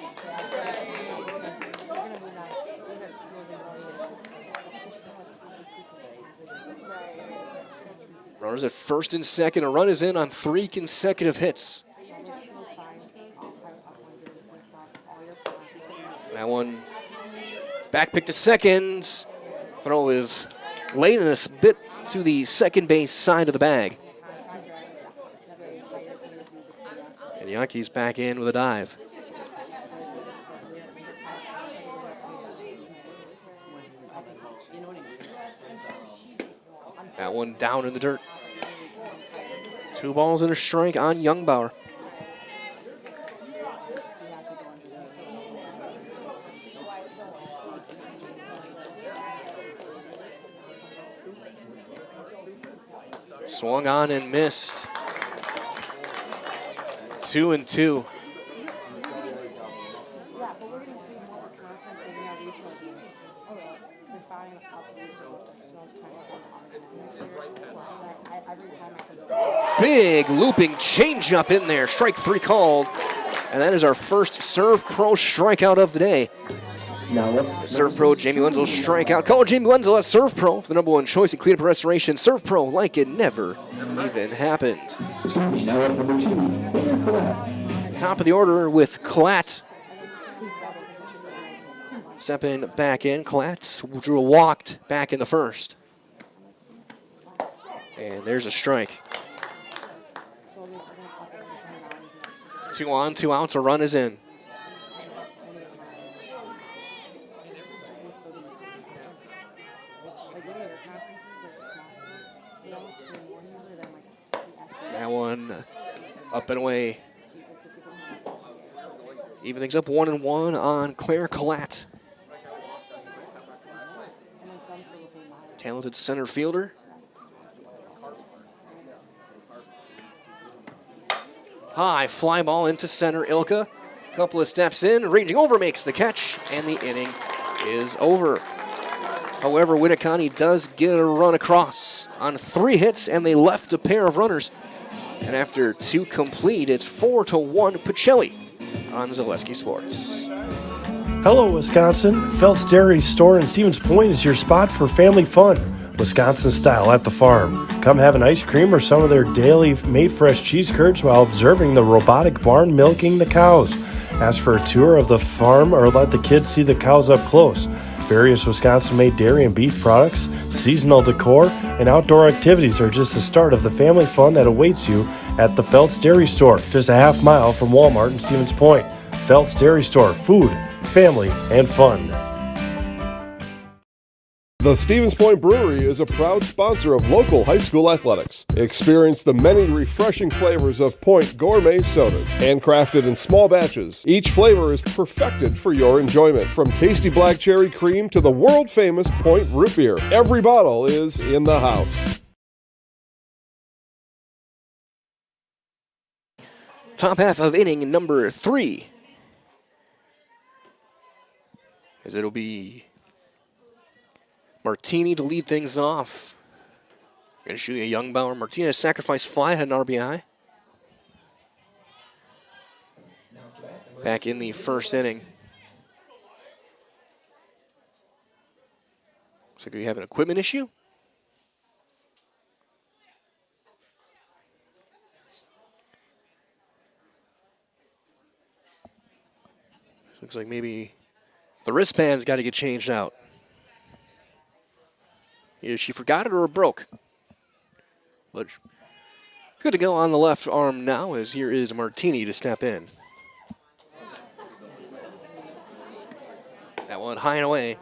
Runners at first and second. A run is in on 3 consecutive hits. That one back pick to second. Throw is late and a bit to the second base side of the bag. And Yankees back in with a dive. That one down in the dirt. 2 balls and a strike on Youngbauer. Swung on and missed. 2-2. Big looping changeup in there. Strike 3 called. And that is our first Serve Pro strikeout of the day. Serve Pro Jamie Wenzel strikeout. Call Jamie Wenzel at Serve Pro for the number 1 choice in cleanup and restoration. Serve Pro like it never even happened. Now at number 2, Claire Collette. Top of the order with Collette. Stepping back in. Collette drew a walked back in the first. And there's a strike. 2 on, 2 outs. A run is in. That one up and away. Even things up 1-1 on Claire Collette. Talented center fielder. High fly ball into center. Ilka, couple of steps in, ranging over, makes the catch, and the inning is over. However, Winneconne does get a run across on 3 hits, and they left a pair of runners. And after 2 complete, it's 4-1 Pacelli on Zaleski Sports. Hello, Wisconsin. Phelps Dairy Store in Stevens Point is your spot for family fun. Wisconsin style at the farm. Come have an ice cream or some of their daily made fresh cheese curds while observing the robotic barn milking the cows. Ask for a tour of the farm or let the kids see the cows up close. Various Wisconsin-made dairy and beef products, seasonal decor, and outdoor activities are just the start of the family fun that awaits you at the Phelps Dairy Store, just a half mile from Walmart in Stevens Point. Phelps Dairy Store, food, family, and fun. The Stevens Point Brewery is a proud sponsor of local high school athletics. Experience the many refreshing flavors of Point gourmet sodas, handcrafted in small batches. Each flavor is perfected for your enjoyment, from tasty black cherry cream to the world-famous Point root beer. Every bottle is in the house. Top half of inning number 3. As it'll be Martini to lead things off. Going to shoot a Youngbauer. Martinez sacrifice fly, had an RBI. back in the first inning. Looks like we have an equipment issue. Looks like maybe the wristband's got to get changed out. Either she forgot it or it broke. But good to go on the left arm now, as here is Martini to step in. That one high and away.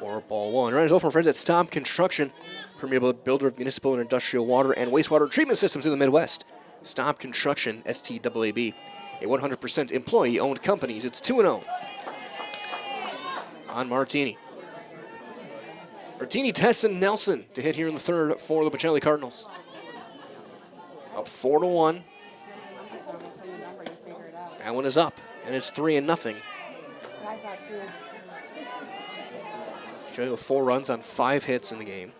For ball one. Runners over, friends at Stomp Construction, premier builder of municipal and industrial water and wastewater treatment systems in the Midwest. Stomp Construction, STAAB. A 100% employee-owned company. It's 2-0 on Martini. Martini, Tess, and Nelson to hit here in the third for the Pacelli Cardinals. Up 4-1. That one is up, and it's 3-0. Pacelli with 4 runs on 5 hits in the game.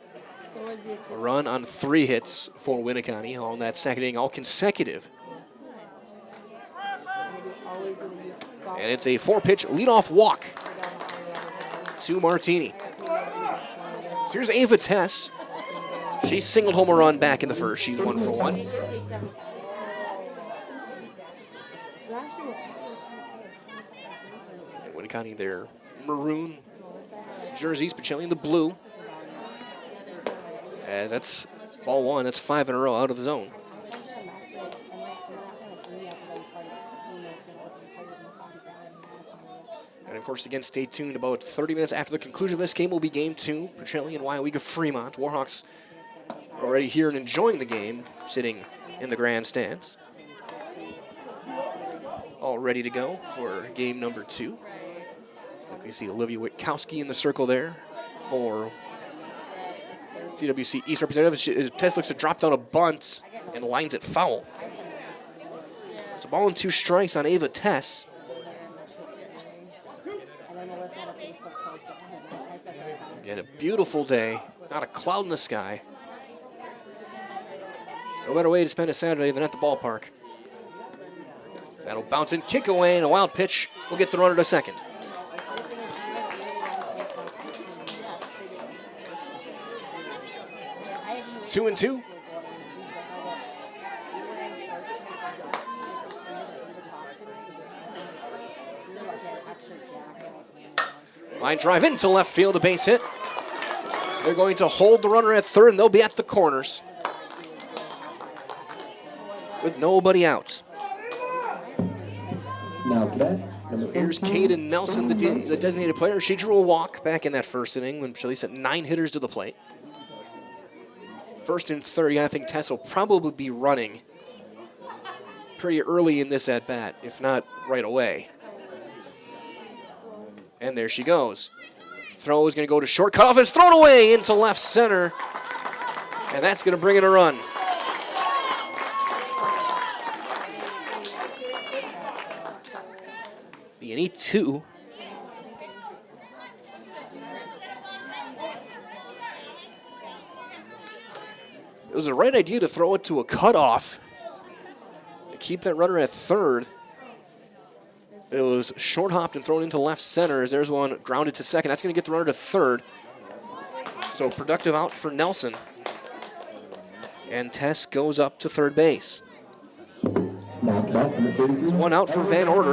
A run on 3 hits for Winneconne on that second inning, all consecutive. And it's a 4-pitch leadoff walk to Martini. So here's Ava Tess. She singled home a run back in the first. She's 1 for 1. And Winneconne, their maroon jerseys, Pacelli in the blue. As that's ball one. That's 5 in a row out of the zone. And of course, again, stay tuned. About 30 minutes after the conclusion of this game will be game 2. Pacelli and WIAA Fremont. Warhawks already here and enjoying the game, sitting in the grandstands. All ready to go for game number 2. We see Olivia Witkowski in the circle there for CWC East representative. Tess looks to drop down a bunt and lines it foul. It's a ball and 2 strikes on Ava Tess. Again, a beautiful day, not a cloud in the sky. No better way to spend a Saturday than at the ballpark. That'll bounce in, kick away, and a wild pitch will get the runner to second. Two and 2. Line drive into left field, a base hit. They're going to hold the runner at third, and they'll be at the corners with nobody out. So here's Kaden Nelson, the designated player. She drew a walk back in that first inning when Pacelli sent 9 hitters to the plate. First and 30, I think Tess will probably be running pretty early in this at-bat, if not right away. And there she goes. Throw is going to go to short. Cutoff is thrown away into left center. And that's going to bring in a run. You need 2. It was the right idea to throw it to a cutoff to keep that runner at third. It was short hopped and thrown into left center as there's one grounded to second. That's going to get the runner to third. So productive out for Nelson. And Tess goes up to third base. There's one out for Van Order.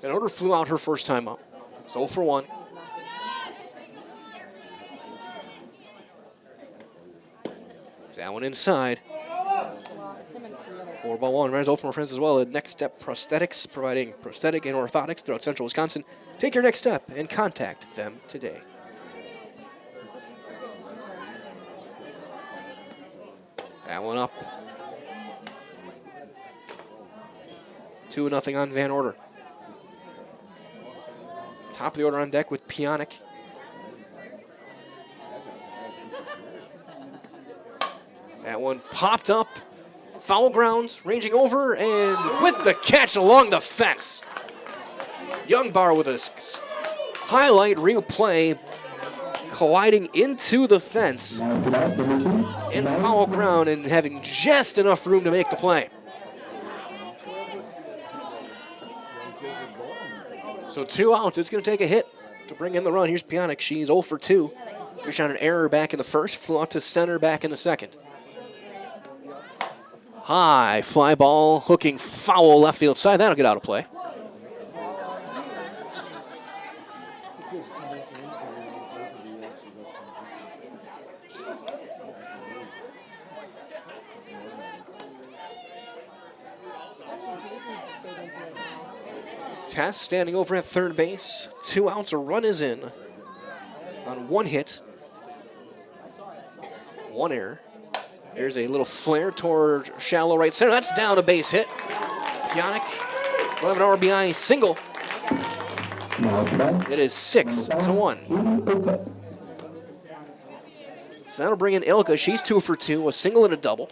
Van Order flew out her first time up. So 0 for 1. That one inside. 4-1. Runners over from our friends as well at Next Step Prosthetics, providing prosthetic and orthotics throughout central Wisconsin. Take your next step and contact them today. That one up. 2-0 on Van Order. Top of the order on deck with Pionic. That one popped up. Foul grounds, ranging over, and with the catch along the fence. Youngbar with a highlight reel play. colliding into the fence in foul ground and having just enough room to make the play. So 2 outs. It's going to take a hit to bring in the run. Here's Pionic. She's 0 for 2. Here's on an error back in the first. Flew out to center back in the second. High fly ball, hooking foul left field side. That'll get out of play. Tess standing over at third base. 2 outs, a run is in on 1 hit. 1 error. There's a little flare toward shallow right center. That's down, a base hit. Pionic will have an RBI single. It is 6-1. So that'll bring in Ilka. She's 2 for 2, a single and a double.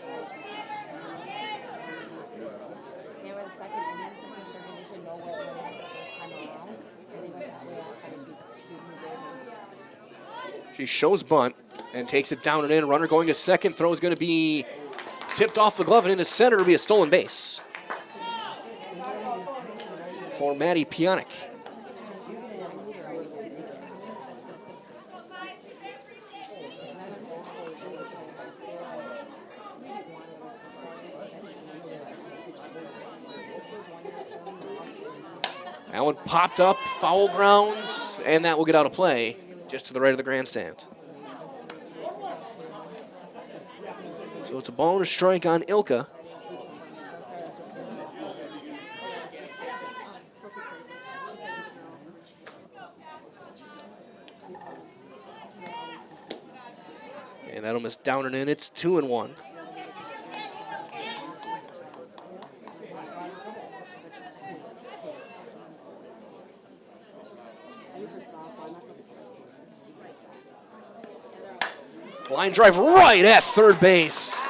She shows bunt and takes it down and in. Runner going to second. Throw is going to be tipped off the glove and into center. It'll be a stolen base for Maddie Pionic. That one popped up, foul grounds, and that will get out of play just to the right of the grandstand. So it's a ball and a strike on Ilka. And that'll miss down and in. It's 2-1. Line drive right at third base.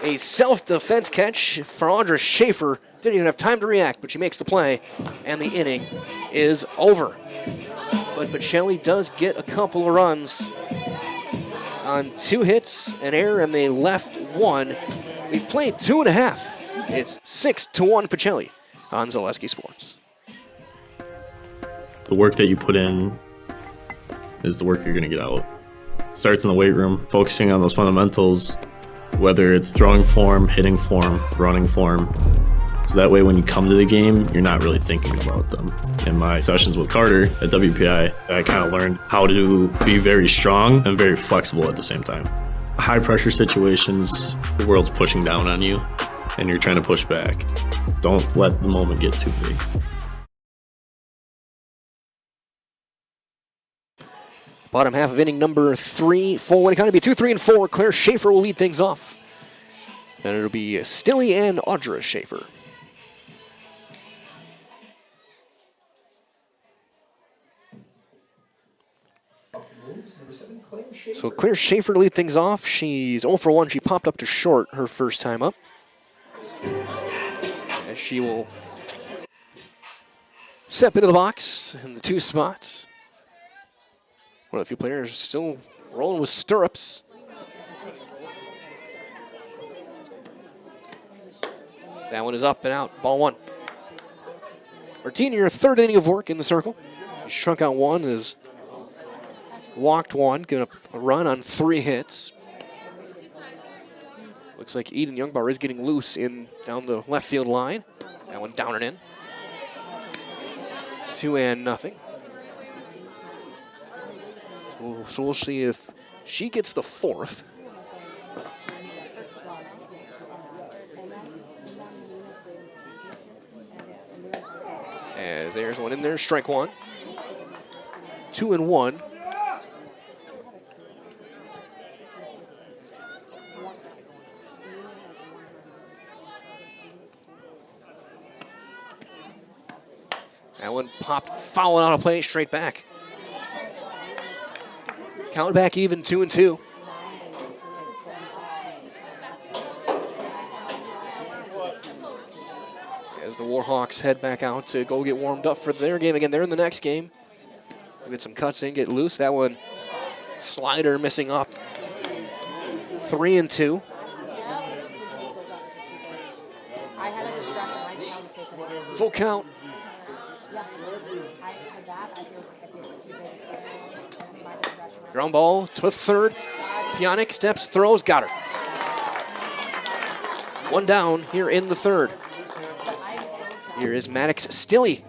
A self-defense catch for Audra Schaefer. Didn't even have time to react, but she makes the play, and the inning is over. But Pacelli does get a couple of runs on 2 hits, an error, and they left 1. We played 2.5. It's 6-1 Pacelli on Zaleski Sports. The work that you put in is the work you're going to get out. Starts in the weight room, focusing on those fundamentals, whether it's throwing form, hitting form, running form. So that way when you come to the game, you're not really thinking about them. In my sessions with Carter at WPI, I kind of learned how to be very strong and very flexible at the same time. High pressure situations, the world's pushing down on you and you're trying to push back. Don't let the moment get too big. Bottom half of inning number 3 for Winneconne. It'll be 2, 3, and 4. Claire Schaefer will lead things off. And it'll be Stilly and Audra Schaefer. So Claire Schaefer to lead things off. She's 0 for 1. She popped up to short her first time up. As she will step into the box in the 2 spots. One of the few players still rolling with stirrups. That one is up and out. Ball 1. Martina, your 3rd inning of work in the circle. You struck out 1, is walked 1, giving up a run on 3 hits. Looks like Eden Youngbar is getting loose in down the left field line. That one down and in. 2-0. So we'll see if she gets the 4th. As there's one in there, strike 1. 2-1. That one popped foul out of play, straight back. Count back even, 2-2. As the Warhawks head back out to go get warmed up for their game again. They're in the next game. Get some cuts in, get loose. That one Slider missing up. 3-2. Full count. Ground ball to third. Pionic steps, throws, got her. One down here in the third. Here is Maddox Stilley.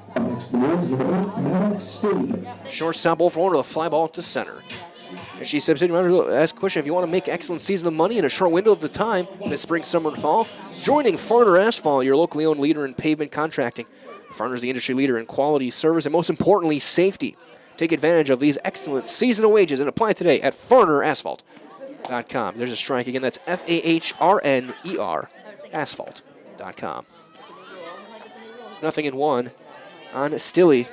Shortstop over one with a fly ball to center. And she steps in, ask a question, if you want to make excellent season of money in a short window of the time, this spring, summer, and fall, joining Farner Asphalt, your locally owned leader in pavement contracting. Farner is the industry leader in quality, service, and most importantly, safety. Take advantage of these excellent seasonal wages and apply today at farnerasphalt.com. There's a strike again, that's FAHRNER, asphalt.com. 0-1 on Stilley.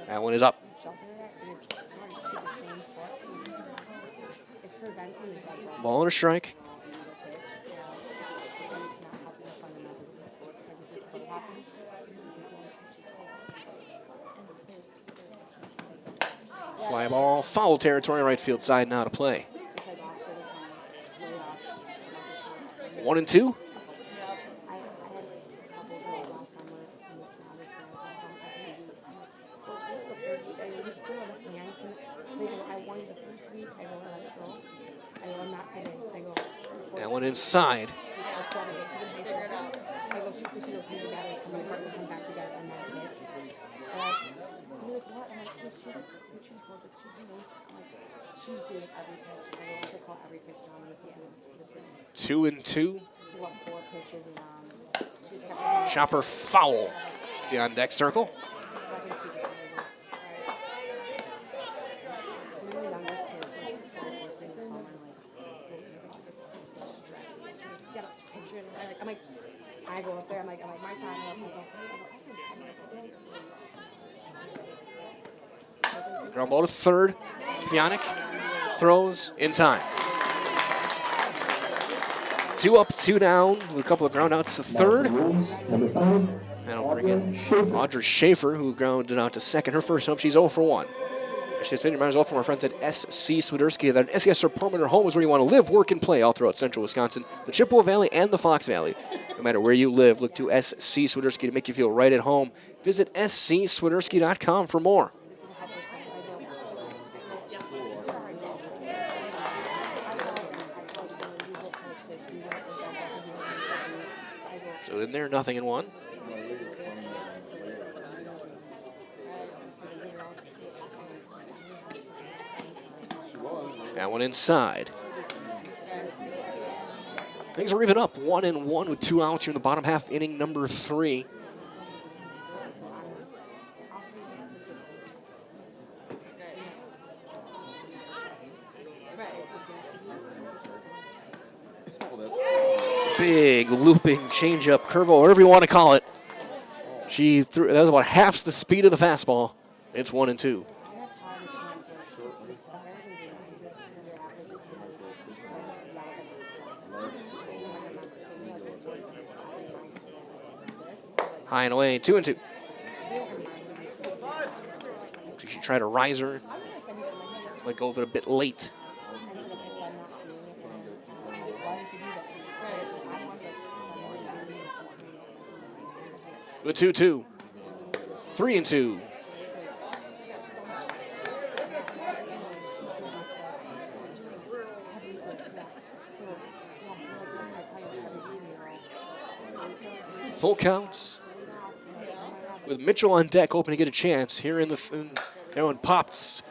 That one is up. Ball and a strike. Fly ball, foul territory, right field side, now to play. 1-2. That one inside. Two and two. Chopper foul. The on deck circle. I go up there, I'm like, my time. Ground ball to third. Pionic throws in time. 2 up, 2 down with a couple of ground outs to third. That'll bring in Audra Schaefer, who grounded out to second. Her first home, she's 0 for 1. She's been reminders all from our friends at SC Swiderski that an SES or permanent home is where you want to live, work, and play all throughout central Wisconsin, the Chippewa Valley, and the Fox Valley. No matter where you live, look to SC Swiderski to make you feel right at home. Visit scswiderski.com for more. So in there, 0-1. That one inside. Things are even up, 1-1 with 2 outs here in the bottom half, inning number 3. Big looping changeup, curveball, whatever you want to call it. She threw, that was about half the speed of the fastball. It's 1-2. High and away, 2-2. She tried to rise her. Just let go of it a bit late. With 2-2. 3-2. Full counts. With Mitchell on deck, hoping to get a chance here in the. That one pops.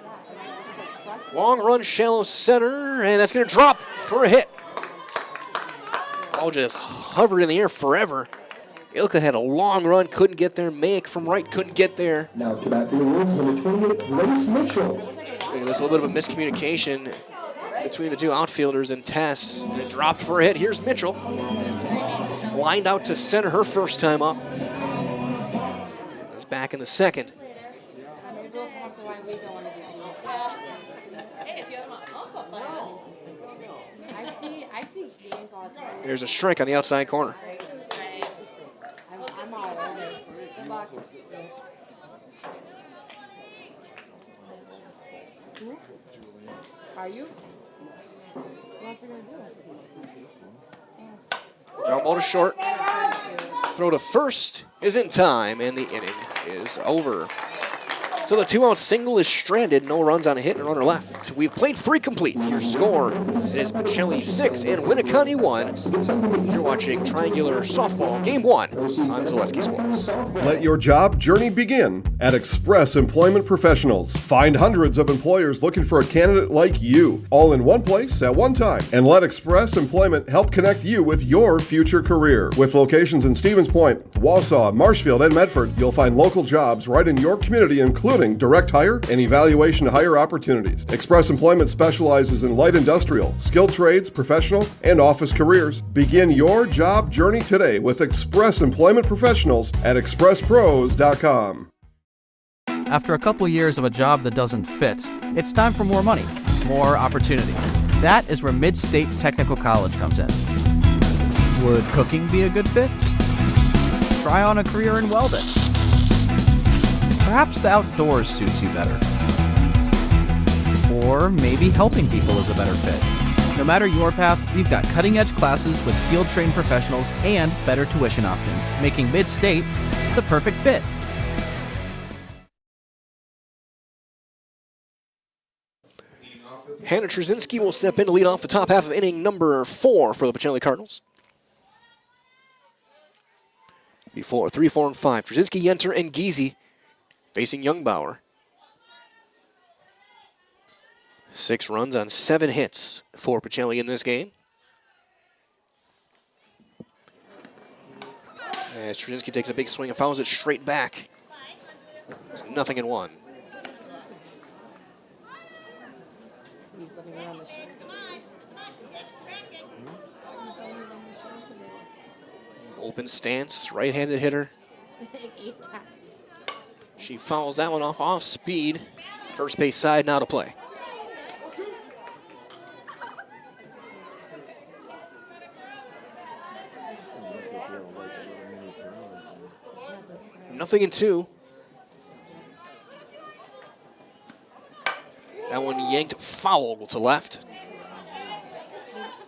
Long run, shallow center, and that's going to drop for a hit. Ball just hovered in the air forever. Ilka had a long run, couldn't get there. Mayick from right couldn't get there. Now to back in the room, number 28, Grace Mitchell. So there's a little bit of a miscommunication between the two outfielders and Tess. And it dropped for a hit. Here's Mitchell. Lined out to center her first time up. It's back in the second. There's a strike on the outside corner. Are you? What's he gonna do? Ground ball to short. Throw to first is in time, and the inning is over. So the 2-out single is stranded. No runs on a hit and a runner left. We've played 3 complete. Your score is Pacelli 6 and Winneconne 1. You're watching Triangular Softball Game 1 on Zaleski Sports. Let your job journey begin at Express Employment Professionals. Find hundreds of employers looking for a candidate like you, all in one place at one time. And let Express Employment help connect you with your future career. With locations in Stevens Point, Wausau, Marshfield, and Medford, you'll find local jobs right in your community, including direct hire and evaluation to hire opportunities. Express Employment specializes in light industrial, skilled trades, professional, and office careers. Begin your job journey today with Express Employment Professionals at expresspros.com. After a couple years of a job that doesn't fit, it's time for more money, more opportunity. That is where Mid-State Technical College comes in. Would cooking be a good fit? Try on a career in welding. Perhaps the outdoors suits you better. Or maybe helping people is a better fit. No matter your path, we've got cutting-edge classes with field-trained professionals and better tuition options, making Mid-State the perfect fit. Hannah Trzynski will step in to lead off the top half of inning number 4 for the Pacelli Cardinals. Before 3, 4, and 5, Trzynski, Yenter, and Giese facing Youngbauer. 6 runs on 7 hits for Pacelli in this game. As Trzynski takes a big swing and fouls it straight back. It's 0-1. Open stance, right-handed hitter. She fouls that one off speed. First base side now to play. Nothing in 2. That one yanked foul to left.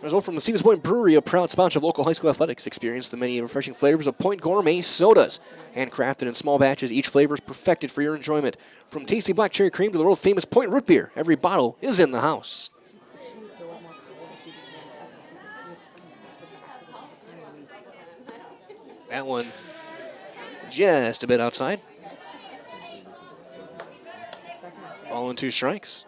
Result from the Stevens Point Brewery, a proud sponsor of local high school athletics. Experience the many refreshing flavors of Point Gourmet sodas. Handcrafted in small batches, each flavor is perfected for your enjoyment. From tasty black cherry cream to the world-famous Point root beer, every bottle is in the house. That one just a bit outside. Ball and 2 strikes.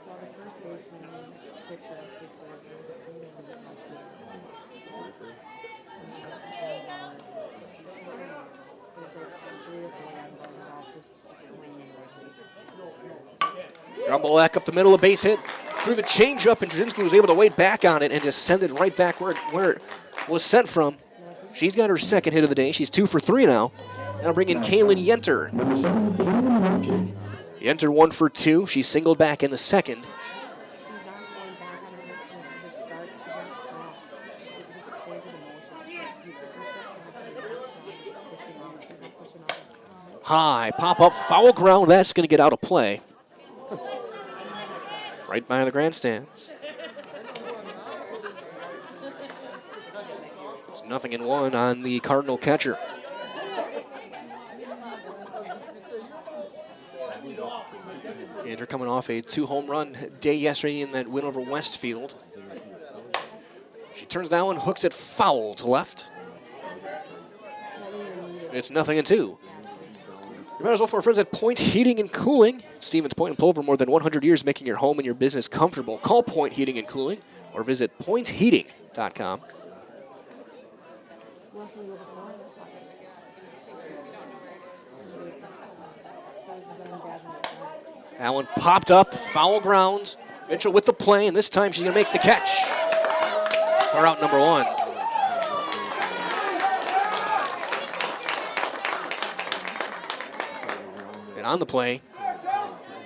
Ground ball back up the middle, a base hit through the changeup, and Trzynski was able to wait back on it and just send it right back where it was sent from. She's got her second hit of the day. She's 2 for 3 now. Now bring in Kaylin Yenter. Yenter 1 for 2. She singled back in the second. High pop-up foul ground. That's going to get out of play. Right behind the grandstands. It's 0-1 on the Cardinal catcher. And they're coming off a 2-home run day yesterday in that win over Westfield. She turns that one, hooks it foul to left. It's 0-2. You might as well for our friends at Point Heating and Cooling. Stevens Point and Plover, more than 100 years making your home and your business comfortable. Call Point Heating and Cooling or visit pointheating.com. That one popped up, foul grounds. Mitchell with the play, and this time she's going to make the catch for out number 1. And on the play,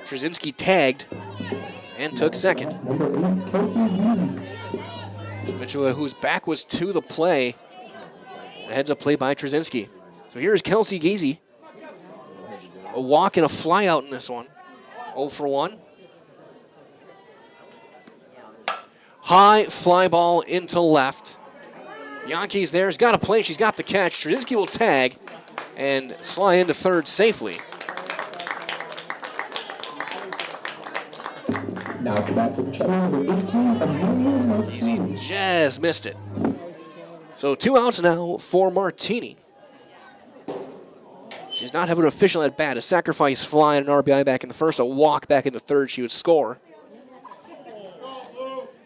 Trzynski tagged and took second. Mitchell, whose back was to the play, a heads-up play by Trzynski. So here's Kelsey Giese. A walk and a fly out in this one. 0 for 1. High fly ball into left. Yankees there's got a play. She's got the catch. Straczynski will tag and slide into third safely. Now to bat for Pacelli, number 18, Amelia Martini. Easy just missed it. So 2 outs now for Martini. She's not having an official at bat. A sacrifice fly and an RBI back in the first, a walk back in the third. She would score.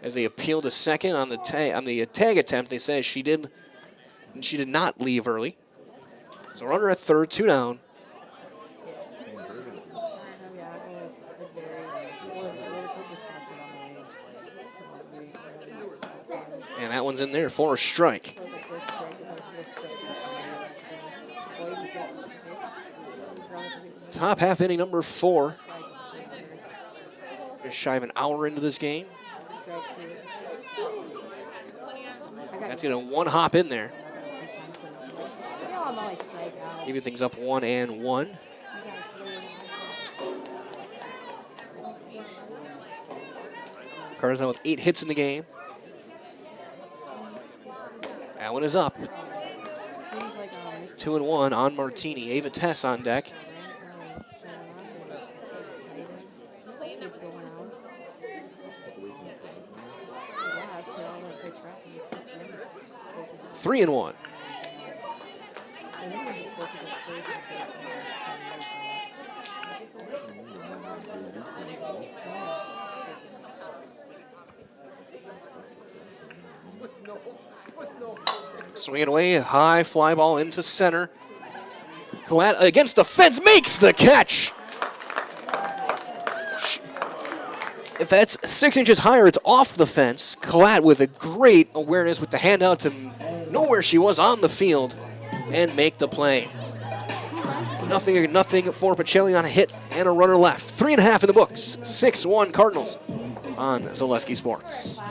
As they appeal to second on the tag attempt, they say she did not leave early. So runner at third, 2 down. And that one's in there for a strike. Top half inning number 4. Just shy of an hour into this game. That's going to one hop in there. Even things up 1-1. Carter's now with 8 hits in the game. That one is up. 2-1 on Martini. Ava Tess on deck. Three and 1. Swinging away, high fly ball into center. Collette against the fence, makes the catch. If that's 6 inches higher, it's off the fence. Collette with a great awareness with the handout to know where she was on the field and make the play. Nothing for Pacelli on a hit and a runner left. 3.5 in the books. 6-1 Cardinals on Zaleski Sports.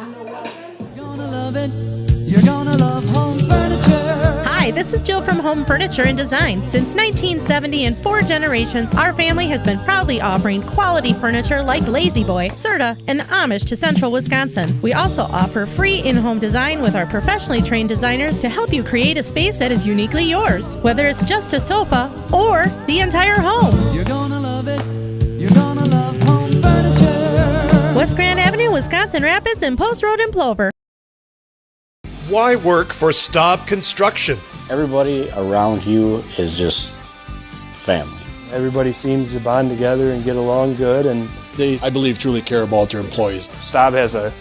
You're gonna love home furniture. Hi, this is Jill from Home Furniture and Design. Since 1970 and 4 generations, our family has been proudly offering quality furniture like Lazy Boy, Serta, and Amish to Central Wisconsin. We also offer free in-home design with our professionally trained designers to help you create a space that is uniquely yours, whether it's just a sofa or the entire home. You're gonna love it. You're gonna love home furniture. West Grand Avenue, Wisconsin Rapids, and Post Road in Plover. Why work for Staub Construction? Everybody around you is just family. Everybody seems to bond together and get along good, and they, I believe, truly care about their employees. Staub has a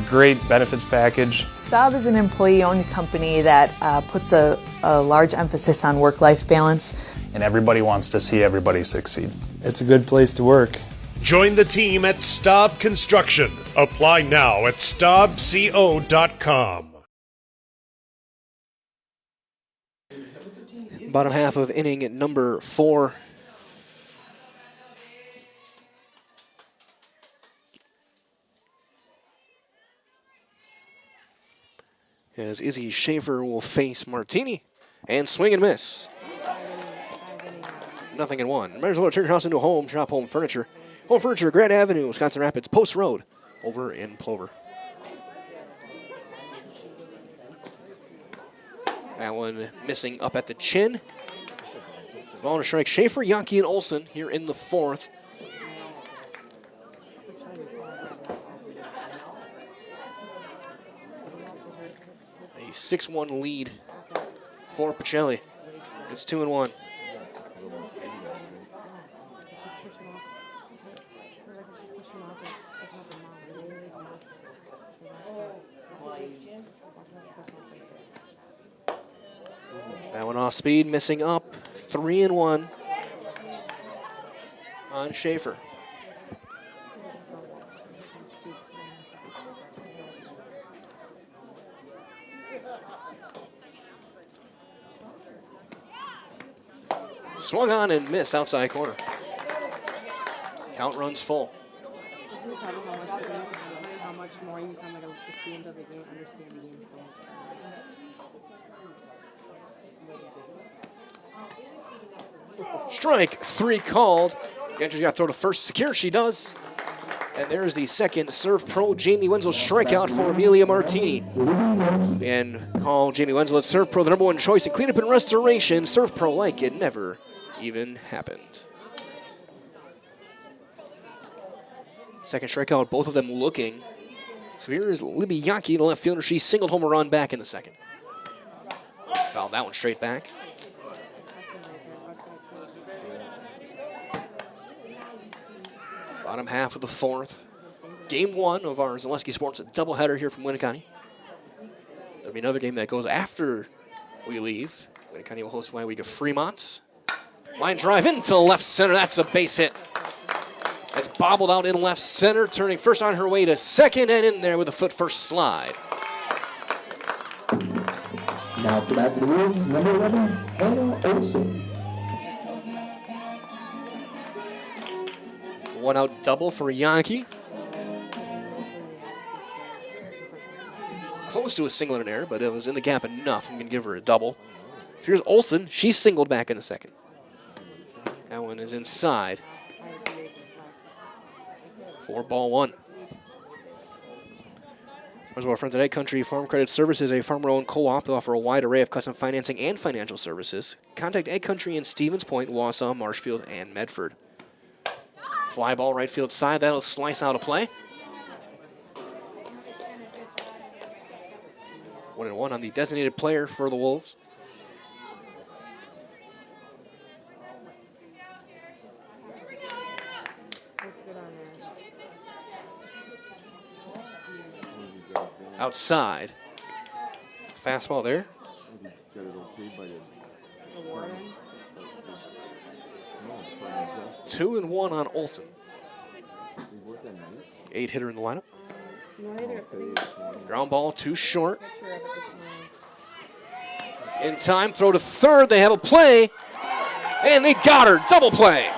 great benefits package. Staub is an employee-owned company that puts a large emphasis on work-life balance. And everybody wants to see everybody succeed. It's a good place to work. Join the team at Staub Construction. Apply now at staubco.com. Bottom half of inning at number 4. As Izzy Schaefer will face Martini and swing and miss. 0-1. Might as well turn your house into a home. Shop Home Furniture. Home Furniture, Grand Avenue, Wisconsin Rapids, Post Road, over in Plover. That one missing up at the chin. Ball to strike. Schaefer, Yankee, and Olsen here in the 4th. A 6-1 lead for Pacelli. It's 2-1. That one off speed, missing up. 3-1 on Schaefer. Swung on and missed outside corner. Count runs full. How much more you come to see into the game, understand the game so much. Strike 3 called. Gantry's got to throw to first. Secure, she does. And there's the second Serve Pro Jamie Wenzel strikeout for Amelia Martini. And call Jamie Wenzel at Serve Pro the #1 choice in cleanup and restoration. Serve Pro like it never even happened. Second strikeout, both of them looking. So here is Libby Yankee, the left fielder. She singled home a run back in the second. Fouled that one straight back. Bottom half of the fourth. Game 1 of our Zaleski Sports doubleheader here from Winneconne. There'll be another game that goes after we leave. Winneconne will host WIAA Fremont. Line drive into left center. That's a base hit. That's bobbled out in left center, turning first on her way to second, and in there with a foot first slide. Now to bat for the Wolves, number 11, Hannah Olsen. One out double for Yankee. Close to a single and an error, but it was in the gap enough. I'm going to give her a double. Here's Olsen. She singled back in the second. That one is inside. 4-1. As well, our friends at Egg Country Farm Credit Services, a farmer-owned co-op that offer a wide array of custom financing and financial services. Contact Egg Country in Stevens Point, Wausau, Marshfield, and Medford. Fly ball right field side. That'll slice out a play. 1-1 on the designated player for the Wolves. Outside. Fastball there. 2-1 on Olsen. 8-hitter in the lineup. Ground ball too short. In time, throw to third. They have a play. And they got her. Double play.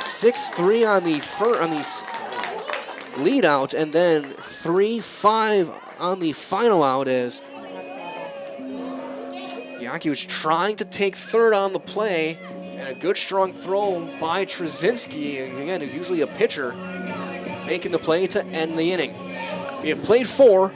6-3 on the lead out, and then 3-5 on the final out as Yankee was trying to take third on the play, and a good strong throw by Trzynski, again, who's usually a pitcher, making the play to end the inning. We have played 4,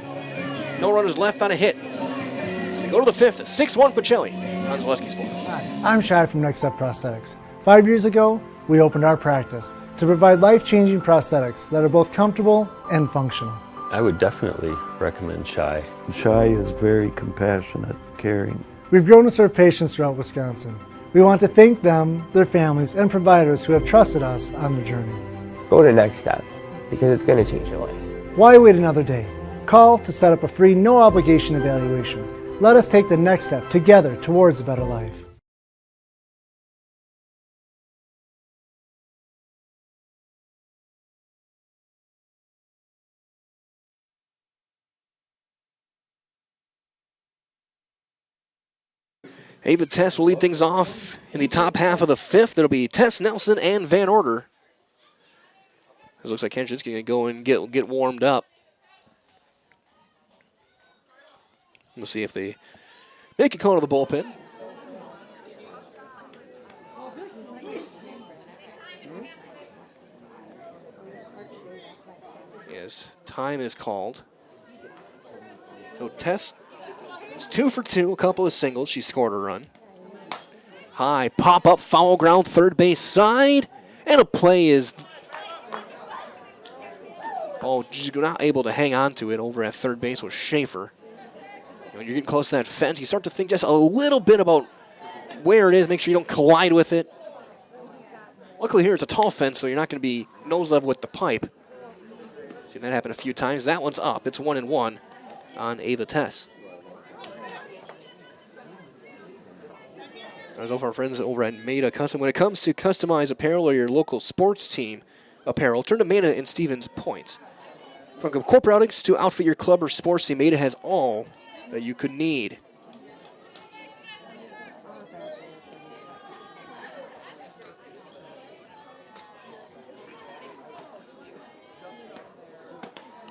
no runners left on a hit. So we go to the 5th, 6-1 Pacelli on Zaleski Sports. I'm Shad from Next Step Prosthetics. 5 years ago, we opened our practice to provide life-changing prosthetics that are both comfortable and functional. I would definitely recommend Shai. Shai is very compassionate, caring. We've grown to serve patients throughout Wisconsin. We want to thank them, their families, and providers who have trusted us on their journey. Go to Next Step, because it's going to change your life. Why wait another day? Call to set up a free, no-obligation evaluation. Let us take the next step together towards a better life. Ava Tess will lead things off in the top half of the 5th. It'll be Tess, Nelson, and Van Order. It looks like Kendrick's going to go and get warmed up. We'll see if they make a call to the bullpen. Yes, time is called. So Tess, it's 2 for 2, a couple of singles. She scored a run. High pop-up, foul ground, third base side, and a play is... Oh, just not able to hang on to it over at third base was Schaefer. When you're getting close to that fence, you start to think just a little bit about where it is. Make sure you don't collide with it. Luckily here it's a tall fence, so you're not going to be nose level with the pipe. Seen that happen a few times. That one's up. It's 1-1 on Ava Tess. As over our friends over at Maida Custom. When it comes to customized apparel or your local sports team apparel, turn to Maida in Stevens Point. From corporate outings to outfit your club or sports team, Maida has all that you could need.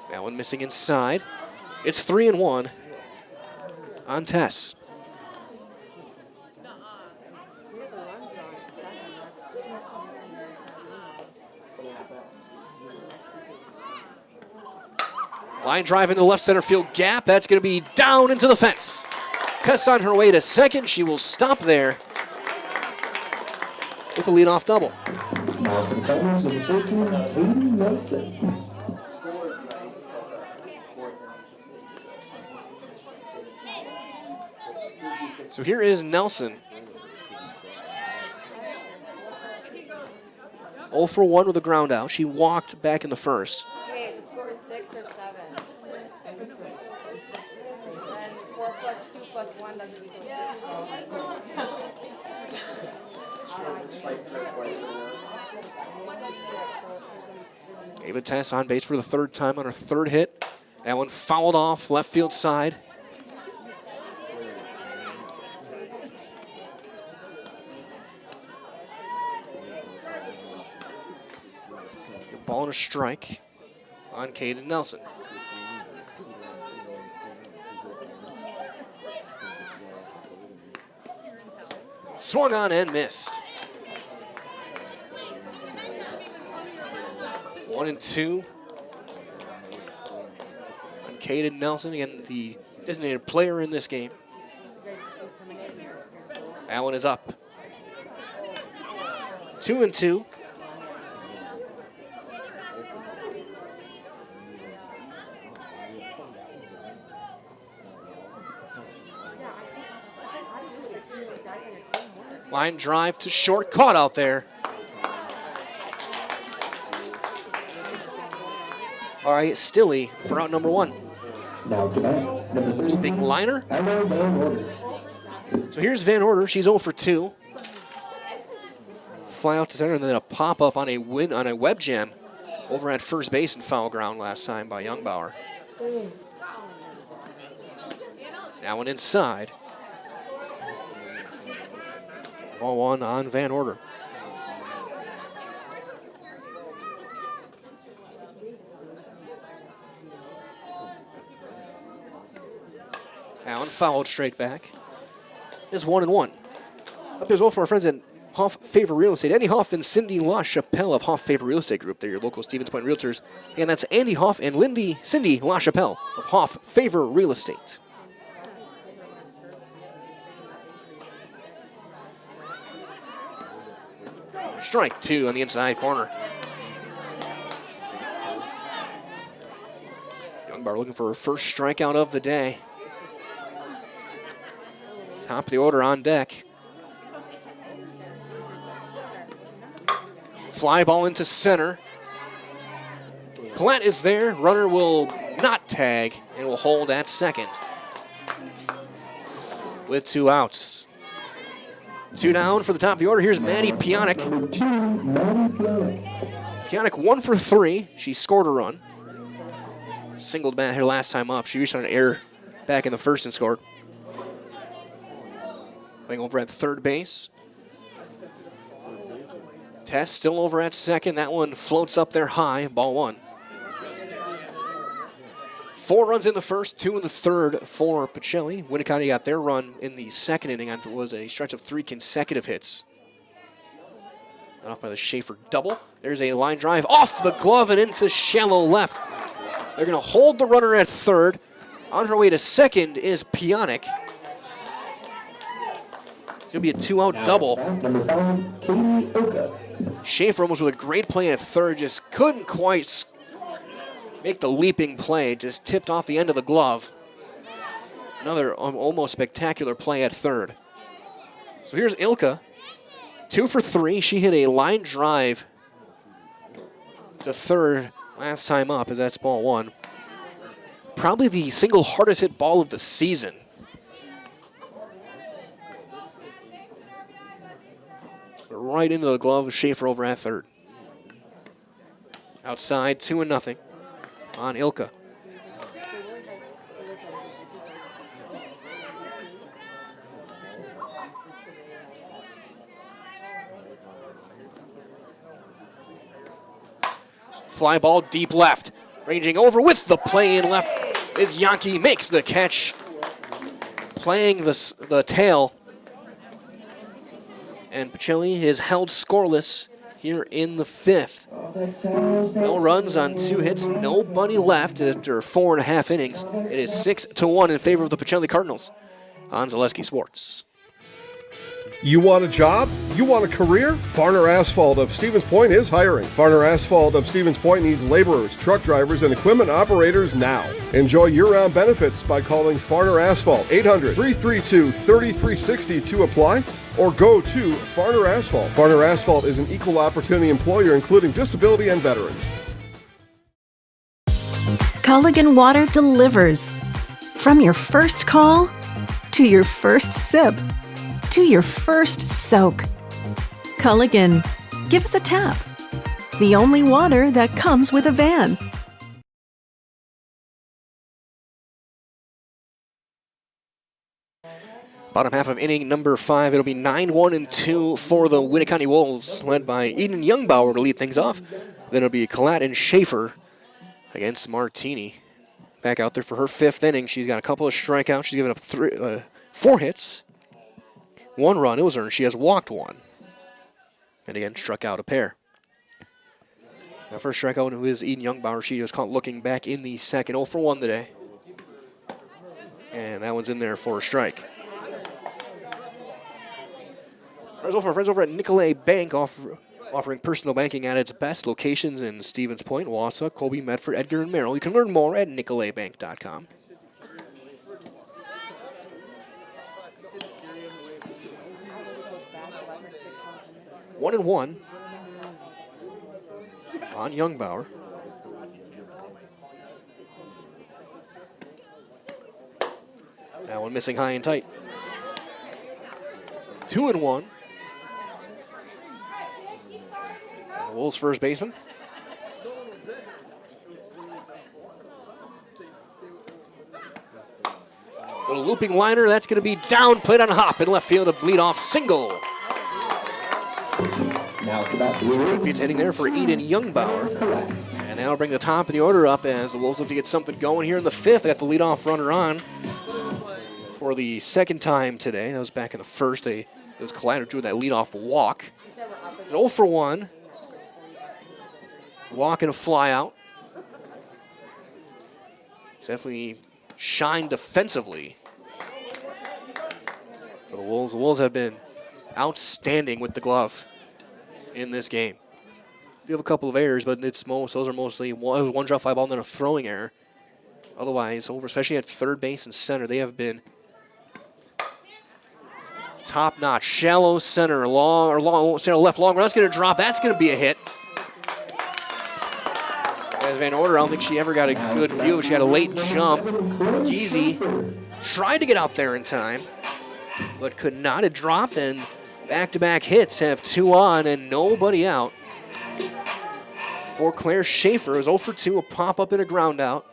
That one missing inside. It's 3-1 on Tess. Line drive into the left center field gap. That's going to be down into the fence. Tess on her way to second. She will stop there with a leadoff double. Now for the Cardinals, number 14, Katie Nelson. So here is Nelson. 0 for 1 with a ground out. She walked back in the first. Okay, the score is 6 or 7. And 4 plus 2 plus 1 doesn't equal 6. Ava Tess on base for the third time on her third hit. That one fouled off left field side. Ball and a strike on Caden Nelson. Swung on and missed. 1-2 on Caden Nelson, again the designated player in this game. That one is up. 2-2. Line drive to short, caught out there. All right, Stilley for out number 1. Now to bat, number 3. Big liner. Emma Van Order. So here's Van Order. She's 0 for 2. Fly out to center and then a pop up on a web jam over at first base and foul ground last time by Youngbauer. Now one inside. Ball 1 on Van Order. Allen fouled straight back. It's 1-1. Up here's all from our friends at Hoff Favor Real Estate. Andy Hoff and Cindy LaChapelle of Hoff Favor Real Estate Group. They're your local Stevens Point Realtors. And that's Andy Hoff and Cindy LaChapelle of Hoff Favor Real Estate. Strike 2 on the inside corner. Youngbar looking for her first strikeout of the day. Top of the order on deck. Fly ball into center. Collette is there. Runner will not tag and will hold at second. With 2 outs. 2 down for the top of the order. Here's Maddie Pionic. Pionic 1 for 3. She scored a run. Singled back her last time up. She reached on an error back in the first and scored. Playing over at third base. Tess still over at second. That one floats up there high. Ball 1. 4 runs in the first, 2 in the third for Pacelli. Winneconne got their run in the second inning after it was a stretch of 3 consecutive hits. Got off by the Schaefer double. There's a line drive off the glove and into shallow left. They're going to hold the runner at third. On her way to second is Pionic. It's going to be a 2-out double. Number 5, Katie Oka. Schaefer almost with a great play at third, just couldn't quite make the leaping play, just tipped off the end of the glove. Another almost spectacular play at third. So here's Ilka, 2 for 3. She hit a line drive to third last time up, as that's ball 1. Probably the single hardest hit ball of the season. Right into the glove of Schaefer over at third. Outside, 2-0 on Ilka. Fly ball deep left. Ranging over with the play in left is Yankee. Makes the catch. Playing the tail. And Pacelli is held scoreless here in the 5th. No runs on 2 hits, nobody left after 4.5 innings. It is 6-1 in favor of the Pacelli Cardinals on Zaleski Sports. You want a job? You want a career? Farner Asphalt of Stevens Point is hiring. Farner Asphalt of Stevens Point needs laborers, truck drivers, and equipment operators now. Enjoy year-round benefits by calling Farner Asphalt 800-332-3360 to apply, or go to Farner Asphalt. Farner Asphalt is an equal opportunity employer including disability and veterans. Culligan Water delivers. From your first call to your first sip to your first soak. Culligan, give us a tap. The only water that comes with a van. Bottom half of inning number 5, it'll be 9-1-2 for the Winneconne Wolves, led by Eden Youngbauer to lead things off. Then it'll be Collette and Schaefer against Martini. Back out there for her 5th inning. She's got a couple of strikeouts. She's given up 4 hits. 1 run, it was earned. She has walked 1. And again, struck out a pair. Now first strikeout is Eden Youngbauer. She was caught looking back in the 2nd. 0 for 1 today. And that one's in there for a strike. Our friends over at Nicolay Bank offering personal banking at its best locations in Stevens Point, Wausau, Colby, Medford, Edgar, and Merrill. You can learn more at nicolaybank.com. 1-1 on Youngbauer. That one missing high and tight. 2-1. The Wolves' first baseman. Little looping liner, that's going to be down, played on a hop in left field, a leadoff single. Now about the He's hitting there for Eden Youngbauer. And now bring the top of the order up as the Wolves look to get something going here in the 5th. They got the leadoff runner on for the 2nd time today. That was back in the 1st. It was Collider drew that leadoff walk. 0 for 1. Walk and a fly out. He's definitely shined defensively for the Wolves. The Wolves have been outstanding with the glove in this game. They have a couple of errors, but those are mostly one drop fly ball and then a throwing error. Otherwise, especially at third base and center, they have been top notch. Shallow center, center left, long run. That's going to drop. That's going to be a hit. As Van Order, I don't think she ever got a good view. She had a late jump. Geezy tried to get out there in time, but could not. It dropped, and back-to-back hits have 2 on and nobody out. For Claire Schaefer, it was 0 for 2, a pop-up and a ground out.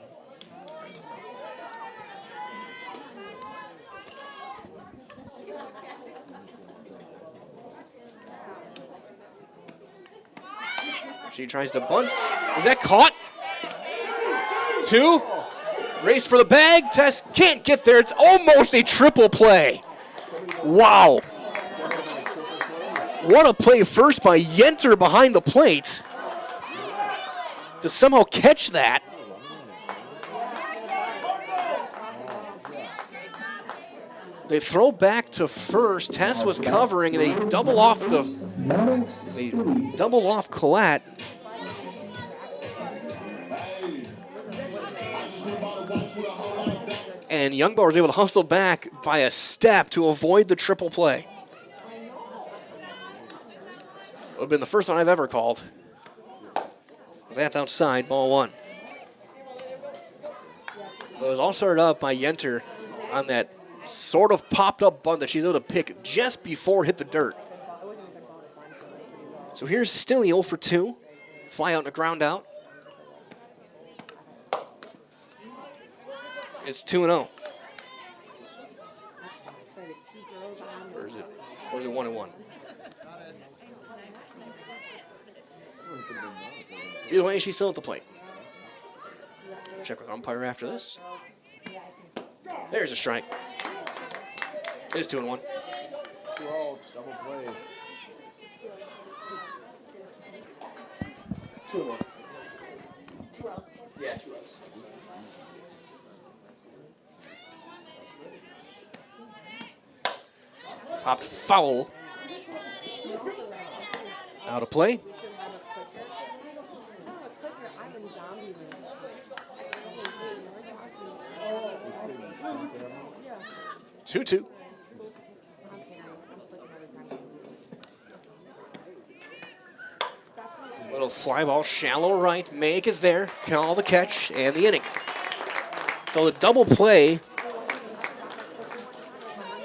She tries to bunt. Is that caught? 2. Race for the bag. Tess can't get there. It's almost a triple play. Wow. What a play first by Yenter behind the plate to somehow catch that. They throw back to first. Tess was covering, and they double off Collette. And Youngbauer was able to hustle back by a step to avoid the triple play. Would have been the first one I've ever called. That's outside, ball 1. It was all started up by Yenter on that sort of popped up bunt that she's able to pick just before it hit the dirt. So here's Stilly 0 for 2. Fly out and a ground out. It's 2-0. Or is it 1-1? Either way, she's still at the plate. Check with umpire after this. There's a strike. It is 2-1. 2-1. 2 outs. Yeah, 2 outs. Popped foul. Out of play. 2-2. Little fly ball, shallow right. Make is there. Call the catch and the inning. So the double play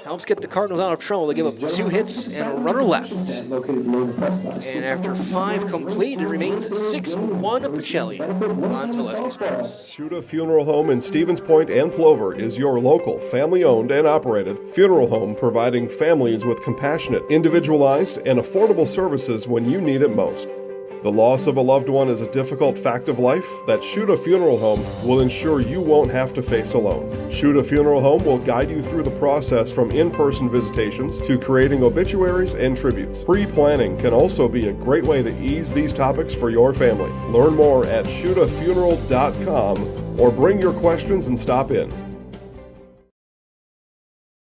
helps get the Cardinals out of trouble. They give up 2 hits and a runner left. And after 5 complete, it remains 6-1 Pacelli on Zaleski Sports. Shuta Funeral Home in Stevens Point and Plover is your local, family-owned and operated funeral home providing families with compassionate, individualized, and affordable services when you need it most. The loss of a loved one is a difficult fact of life that Shuta Funeral Home will ensure you won't have to face alone. Shuta Funeral Home will guide you through the process from in-person visitations to creating obituaries and tributes. Pre-planning can also be a great way to ease these topics for your family. Learn more at shutafuneral.com or bring your questions and stop in.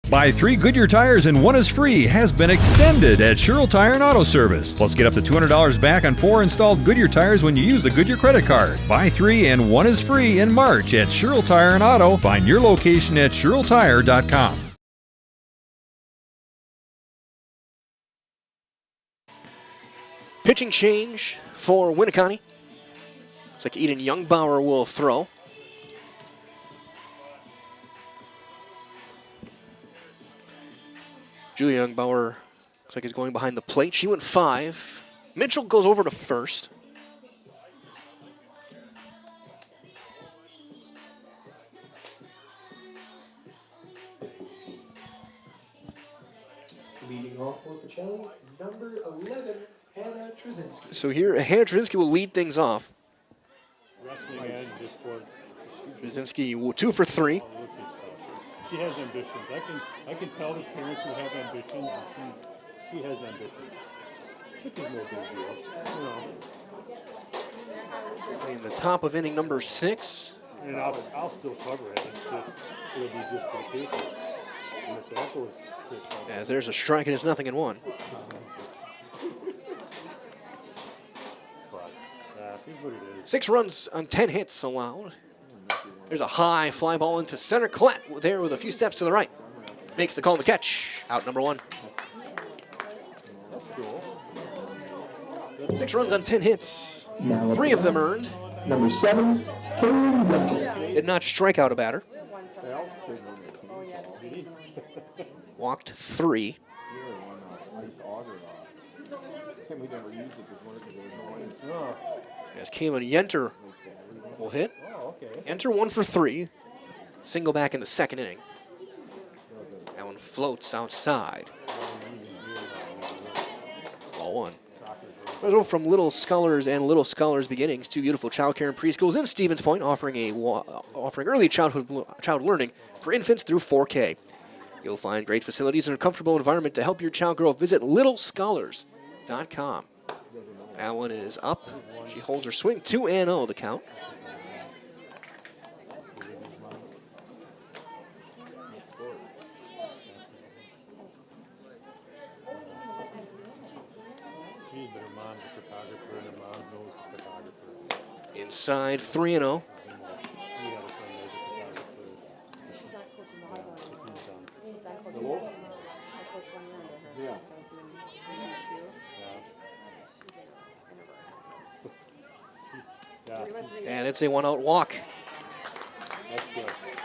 Buy 3 Goodyear tires and 1 is free has been extended at Sherrill Tire and Auto Service. Plus, get up to $200 back on 4 installed Goodyear tires when you use the Goodyear credit card. Buy 3 and 1 is free in March at Sherrill Tire and Auto. Find your location at SherrillTire.com. Pitching change for Winneconne. Looks like Eden Youngbauer will throw. Julia Youngbauer looks like he's going behind the plate. She went 5. Mitchell goes over to first. Leading off for Pacelli, number 11, Hannah Trzynski. So here, Hannah Trzynski will lead things off. Trzynski 2 for 3. She has ambitions. I can tell the parents who have ambitions, and she has ambitions. Which is no big deal, you know. In the top of inning number 6. And I'll still cover it. It'll be just for the paper. And if that goes, As there's a strike and it's 0-1. but here's what it is. 6 runs on 10 hits allowed. There's a high fly ball into center. Collette there with a few steps to the right. Makes the call and the catch. Out number 1. 6 runs on 10 hits. 3 of them earned. Number 7, Karen Young. Did not strike out a batter. Walked 3. As Kaylin Yenter will hit. Enter 1 for 3. Single back in the second inning. That one floats outside. Ball 1. Result from Little Scholars and Little Scholars Beginnings, 2 beautiful child care and preschools in Stevens Point, offering early childhood learning for infants through 4K. You'll find great facilities and a comfortable environment to help your child grow. Visit littlescholars.com. That one is up. She holds her swing. 2-0 the count. Inside 3-0. And it's a 1-out walk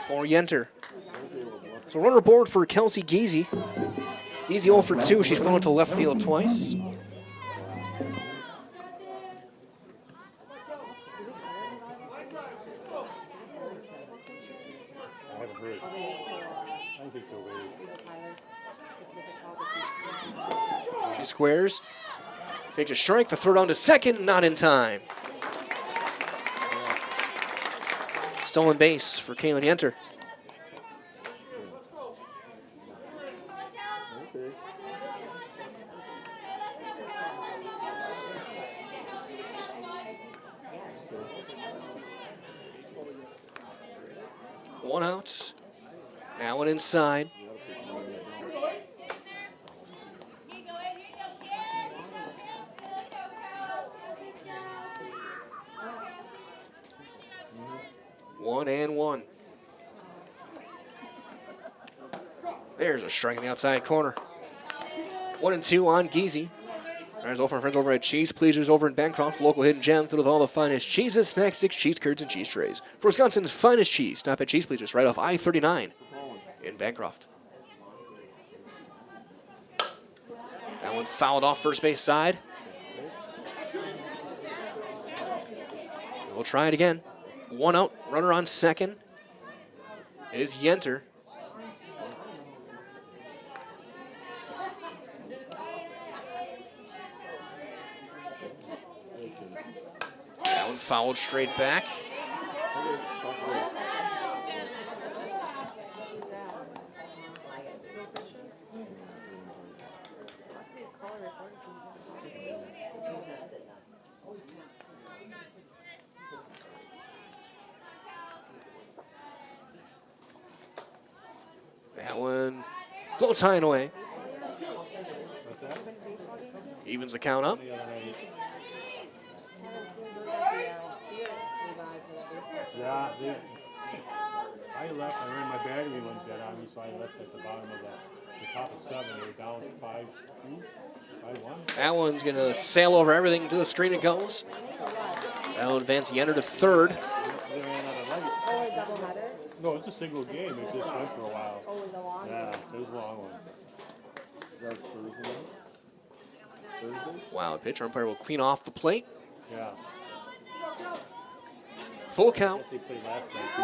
for Yenter. So runner aboard for Kelsey Geezy. Geezy 0 for 2. She's flown to left field twice. She squares. Takes a strike. The throw down to second. Not in time. Stolen base for Kaylin Yenter. 1 out. Now one inside. One and one. There's a strike in the outside corner. 1-2 on Geezy. There's all from our friends over at Cheese Pleasers over in Bancroft, local hidden gem filled with all the finest cheeses, snacks, sticks, cheese curds, and cheese trays. For Wisconsin's finest cheese, stop at Cheese Pleasers right off I-39 in Bancroft. That one fouled off first base side. We'll try it again. 1 out, runner on second is Yenter. That one fouled straight back. That one floats high and away. Evens the count up. Yeah, I left. I ran my battery went dead on me, so I left at the bottom of the top of 7. They were down 5-1. That one's going to sail over everything to the screen it goes. That'll advance Yenter to third. No, it's a single game. It just went for a while. Oh, it was a long one? Yeah, it was a long one. That was Thursday? Wow, the pitcher umpire will clean off the plate. Yeah. Full count. They played last night, too.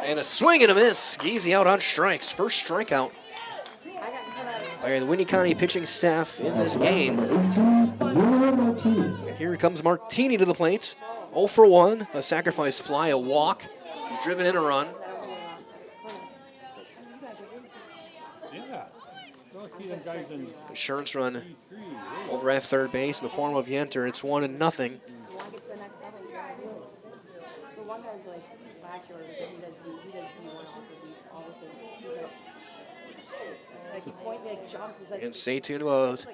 And a swing and a miss. Geezy out on strikes. First strikeout by the Winneconne pitching staff in this game. And here comes Martini to the plate. 0 for 1. A sacrifice fly, a walk. He's driven in a run. Insurance run over at third base in the form of Yenter. It's 1-0. And stay tuned about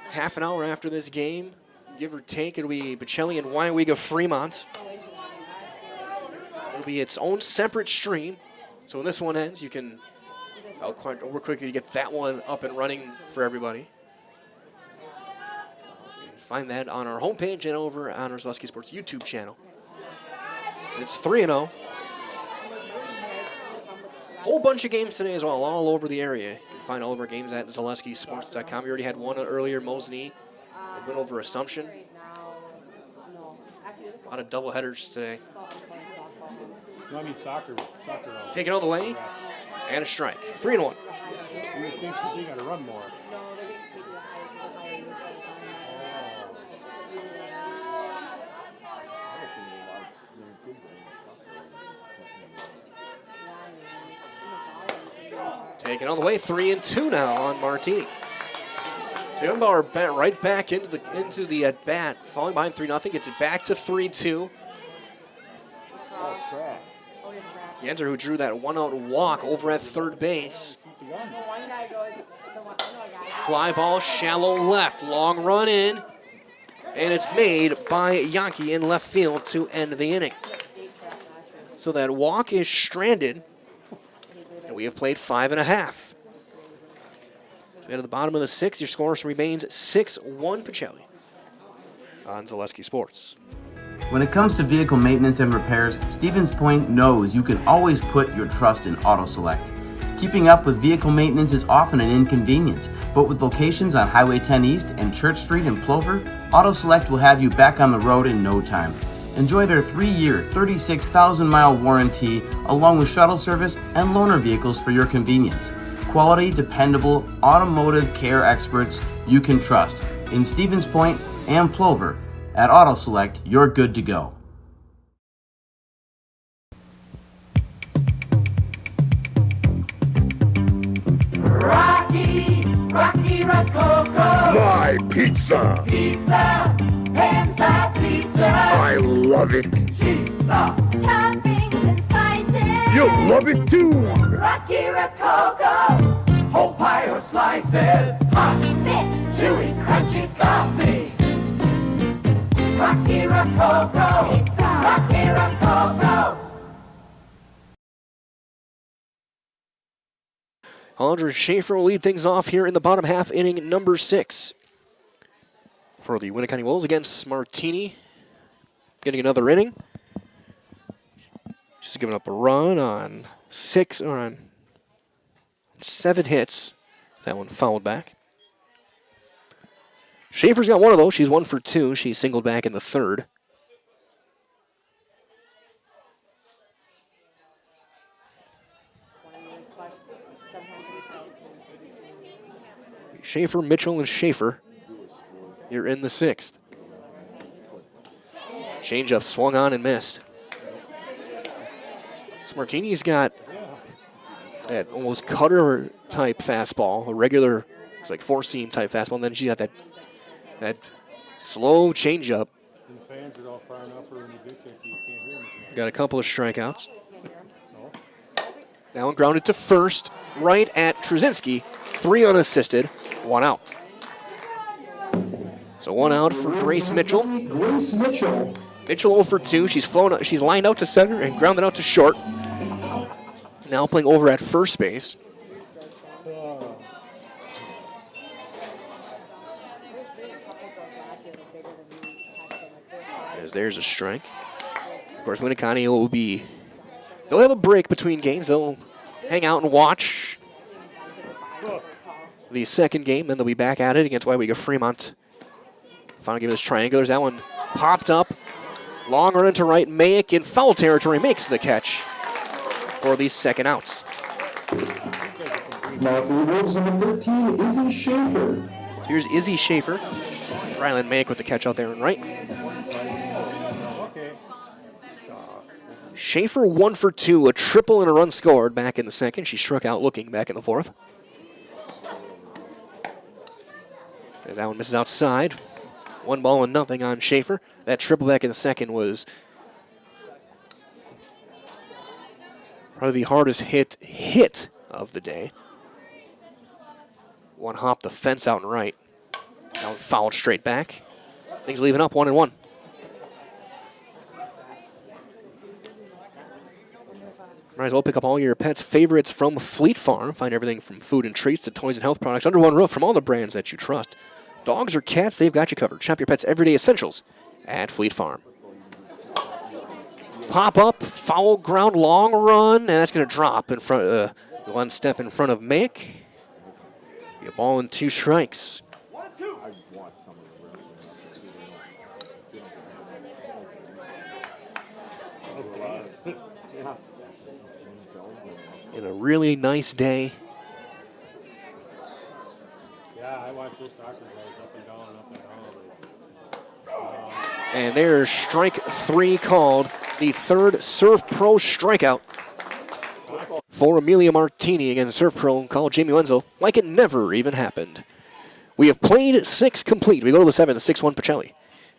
half an hour after this game, give or take, it'll be Pacelli and WIAA Fremont. It'll be its own separate stream. So when this one ends, you can work quickly to get that one up and running for everybody. So you can find that on our homepage and over on our Zaleski Sports YouTube channel. It's 3-0. Whole bunch of games today as well, all over the area. You can find all of our games at ZaleskiSports.com. We already had one earlier, Mosney. We went over Assumption. A lot of doubleheaders today. No, I mean soccer. Taken all the way, and a strike. 3-1. You think they got to run more. Taken all the way, 3-2 now on Martini. So Youngbower bat right back into the at bat, falling behind 3-0. Gets it back to 3-2. Yenter, who drew that 1-out walk over at third base. Fly ball, shallow left, long run in, and it's made by Yankee in left field to end the inning. So that walk is stranded. And we have played 5.5. So we head to the bottom of the 6th. Your score remains 6-1 Pacelli on Zaleski Sports. When it comes to vehicle maintenance and repairs, Stevens Point knows you can always put your trust in Auto Select. Keeping up with vehicle maintenance is often an inconvenience, but with locations on Highway 10 East and Church Street in Plover, Auto Select will have you back on the road in no time. Enjoy their 3-year, 36,000-mile warranty, along with shuttle service and loaner vehicles for your convenience. Quality, dependable, automotive care experts you can trust. In Stevens Point and Plover, at Auto Select, you're good to go. Rocky Rocky Rococo. My pizza. Pizza. Pan style pizza. I love it. Cheese sauce. Toppings and spices. You'll love it too. Rocky Rococo. Whole pie or slices. Hot, thick, chewy, crunchy, saucy. Rocky Rococo. Pizza. Rocky Rococo. Alondra Schaefer will lead things off here in the bottom half, inning number 6. For the Winneconne Wolves against Martini. Getting another inning. She's given up a run on 7 hits. That one fouled back. Schaefer's got one of those. She's 1 for 2. She singled back in the third. Schaefer, Mitchell, and Schaefer. You're in the 6th. Changeup swung on and missed. So Martini's got that almost cutter type fastball, a regular, it's like 4-seam type fastball, and then she got that slow changeup. Got a couple of strikeouts. That one grounded to first, right at Trzynski. 3 unassisted, 1 out. So 1 out for Grace Mitchell. Grace Mitchell. Mitchell 0 for 2. She's lined out to center and grounded out to short. Now playing over at first base. As there's a strike. Of course, Winneconne they'll have a break between games. They'll hang out and watch the second game, then they'll be back at it against WIAA Fremont. Final game of this triangulars. That one popped up. Long run into right. Mayick in foul territory makes the catch for the second outs. Now for the Wolves, number 13, Izzy Schaefer. Here's Izzy Schaefer. Ryland Mayick with the catch out there and right. Schaefer 1 for 2, a triple and a run scored back in the second. She struck out looking back in the fourth. As that one misses outside. 1-0 on Schaefer. That triple back in the second was probably the hardest hit of the day. One hopped the fence out and right. That one fouled straight back. Things leaving up 1-1. Might as well pick up all your pets' favorites from Fleet Farm. Find everything from food and treats to toys and health products under one roof from all the brands that you trust. Dogs or cats, they've got you covered. Shop your pets' everyday essentials at Fleet Farm. Pop up, foul ground, long run, and that's going to drop in front. One step in front of Mayick. Be a ball and 2 strikes. In a really nice day. Yeah, I watched this soccer play, up and down, up and down. And there's strike 3 called. The third Surf Pro strikeout for Amelia Martini against Surf Pro called Jamie Wenzel like it never even happened. We have played 6 complete. We go to the 7th, 6-1 Pacelli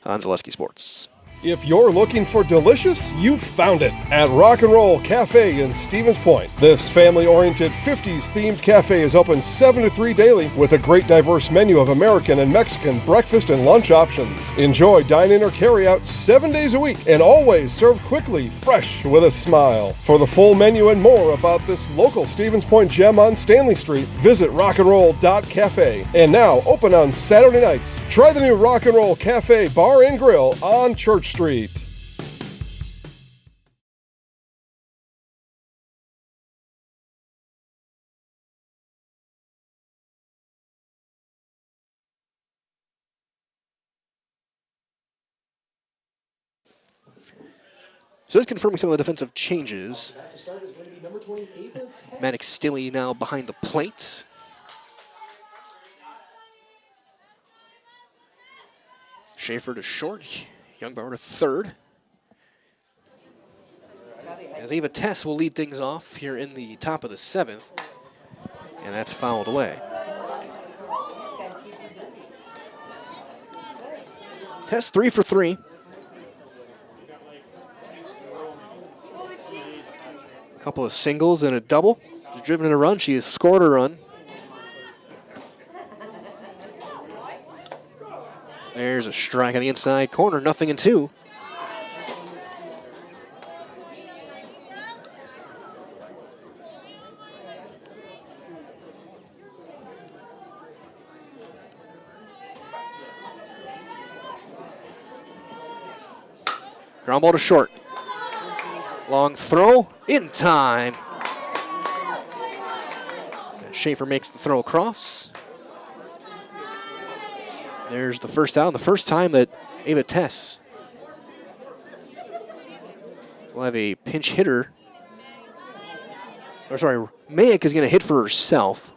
on Zaleski Sports. If you're looking for delicious, you've found it at Rock and Roll Cafe in Stevens Point. This family-oriented 50s-themed cafe is open 7 to 3 daily with a great diverse menu of American and Mexican breakfast and lunch options. Enjoy dine-in or carry-out 7 days a week and always served quickly, fresh with a smile. For the full menu and more about this local Stevens Point gem on Stanley Street, visit rockandroll.cafe. And now open on Saturday nights. Try the new Rock and Roll Cafe Bar and Grill on Church Street. So it's confirming some of the defensive changes. Maddox Stilley now behind the plate. Schaefer to short. Youngbauer to third. As Ava Tess will lead things off here in the top of the 7th. And that's fouled away. Tess 3 for 3. A couple of singles and a double. She's driven in a run. She has scored a run. There's a strike on the inside corner, 0-2. Ground ball to short. Long throw in time. Schaefer makes the throw across. There's the first down, the first time that Ava Tess will have a pinch hitter. Or sorry, Mayick is going to hit for herself.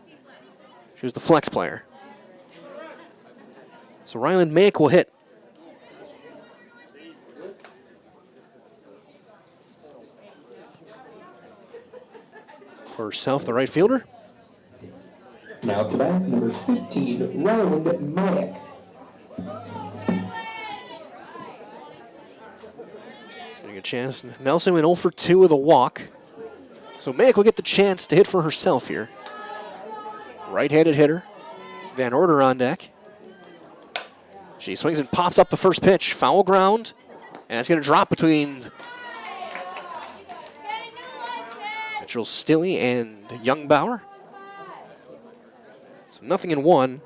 She was the flex player. So Ryland Mayick will hit. For herself, the right fielder. Now at the bat, number 15, Roland Mayick. Getting a chance. Nelson went 0 for 2 with a walk. So Mayick will get the chance to hit for herself here. Right-handed hitter. Van Order on deck. She swings and pops up the first pitch. Foul ground. And it's going to drop between Mitchell Stilley and Youngbauer. So 0-1.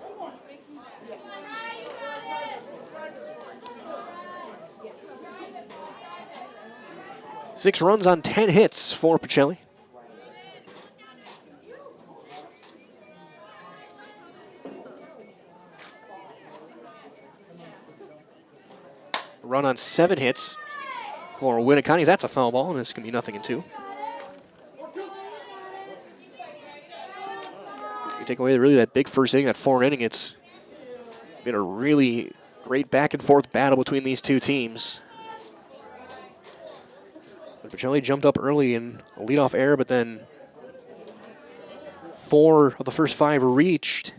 6 runs on 10 hits for Pacelli. Run on 7 hits for Winneconne. That's a foul ball, and it's going to be 0-2. You take away really that big first inning, that 4th inning, it's been a really great back-and-forth battle between these two teams. But Pacelli jumped up early in a leadoff error, but then 4 of the first 5 reached.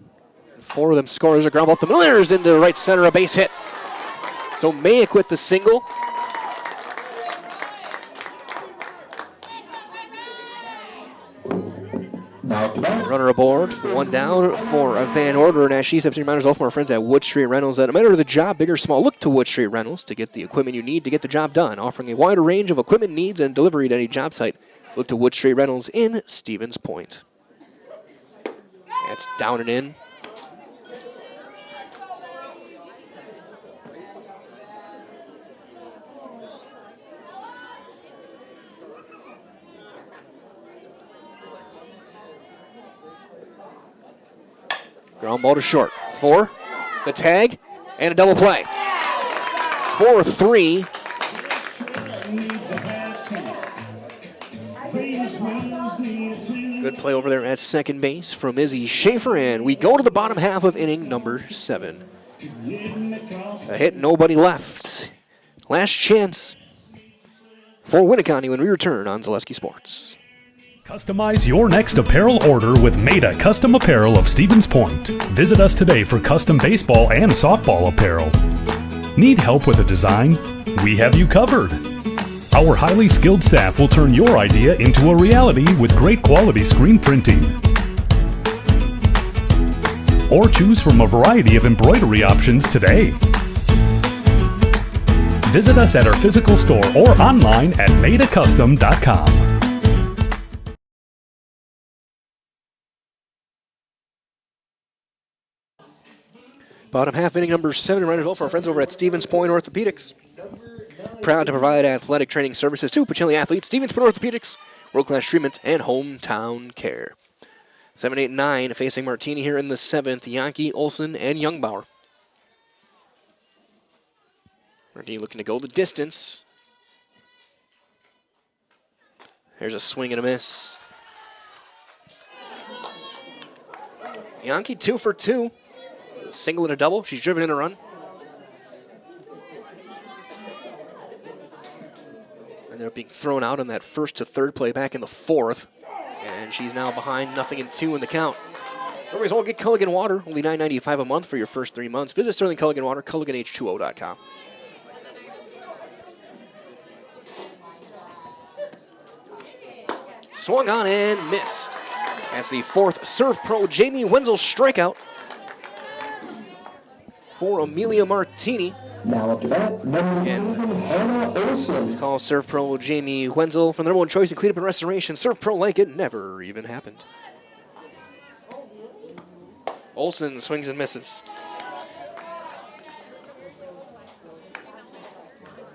4 of them scored. There's a ground ball up the middle. There's into right center, a base hit. So Mayick with the single. Runner aboard, 1 down for Van Order. And as she steps in, reminders all from our friends at Wood Street Rentals that no matter the job, big or small, look to Wood Street Rentals to get the equipment you need to get the job done. Offering a wider range of equipment needs and delivery to any job site. Look to Wood Street Rentals in Stevens Point. That's down and in. Ground ball to short. 4, the tag, and a double play. 4-3. Good play over there at second base from Izzy Schaefer, and we go to the bottom half of inning number 7. A hit, nobody left. Last chance for Winneconne when we return on Zaleski Sports. Customize your next apparel order with Maida Custom Apparel of Stevens Point. Visit us today for custom baseball and softball apparel. Need help with a design? We have you covered. Our highly skilled staff will turn your idea into a reality with great quality screen printing. Or choose from a variety of embroidery options today. Visit us at our physical store or online at maidacustom.com. Bottom half inning number 7, right as well for our friends over at Stevens Point Orthopedics. Proud to provide athletic training services to Pacelli athletes. Stevens Point Orthopedics, world-class treatment and hometown care. 7, 8, 9 facing Martini here in the 7th. Yankee, Olsen, and Youngbauer. Martini looking to go the distance. There's a swing and a miss. Yankee 2 for 2. Single and a double. She's driven in a run. Ended up being thrown out on that 1st to 3rd play back in the 4th. And she's now behind 0-2 in the count. Always want to get Culligan Water, only $9.95 a month for your first 3 months. Visit Sterling Culligan Water, CulliganH2O.com. Swung on and missed. That's the fourth Serve Pro Jamie Wenzel strikeout for Amelia Martini. Now up to bat, number 11, Hannah Olson. It's called Serve Pro Jamie Wenzel from the number one choice in cleanup and restoration. Serve Pro like it never even happened. Olson swings and misses.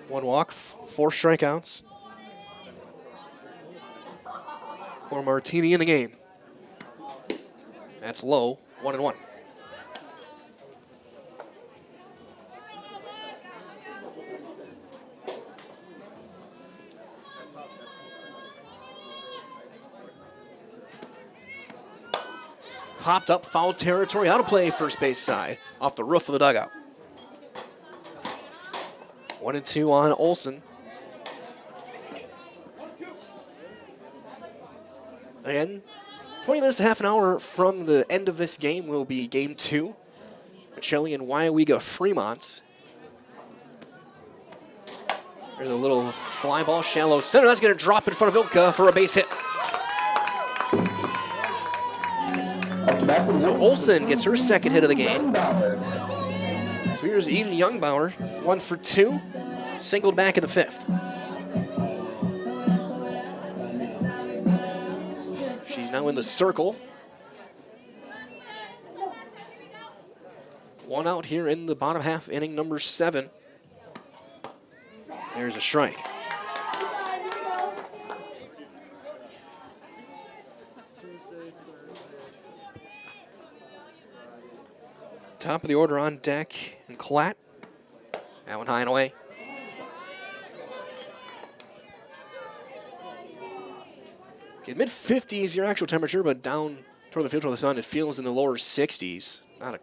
One walk, 4 strikeouts for Martini in the game. That's low, 1-1. Popped up, foul territory, out of play, first base side, off the roof of the dugout. 1-2 on Olson. And 20 minutes to half an hour from the end of this game will be game 2. Pacelli and WIAA Fremont. There's a little fly ball, shallow center. That's going to drop in front of Ilka for a base hit. So Olson gets her second hit of the game. So here's Eden Youngbauer, 1 for 2, singled back in the 5th. She's now in the circle. 1 out here in the bottom half, inning number 7. There's a strike. Top of the order on deck, and Klatt. That one high and away. Okay, mid-50s your actual temperature, but down toward the field toward the sun, it feels in the lower 60s. Not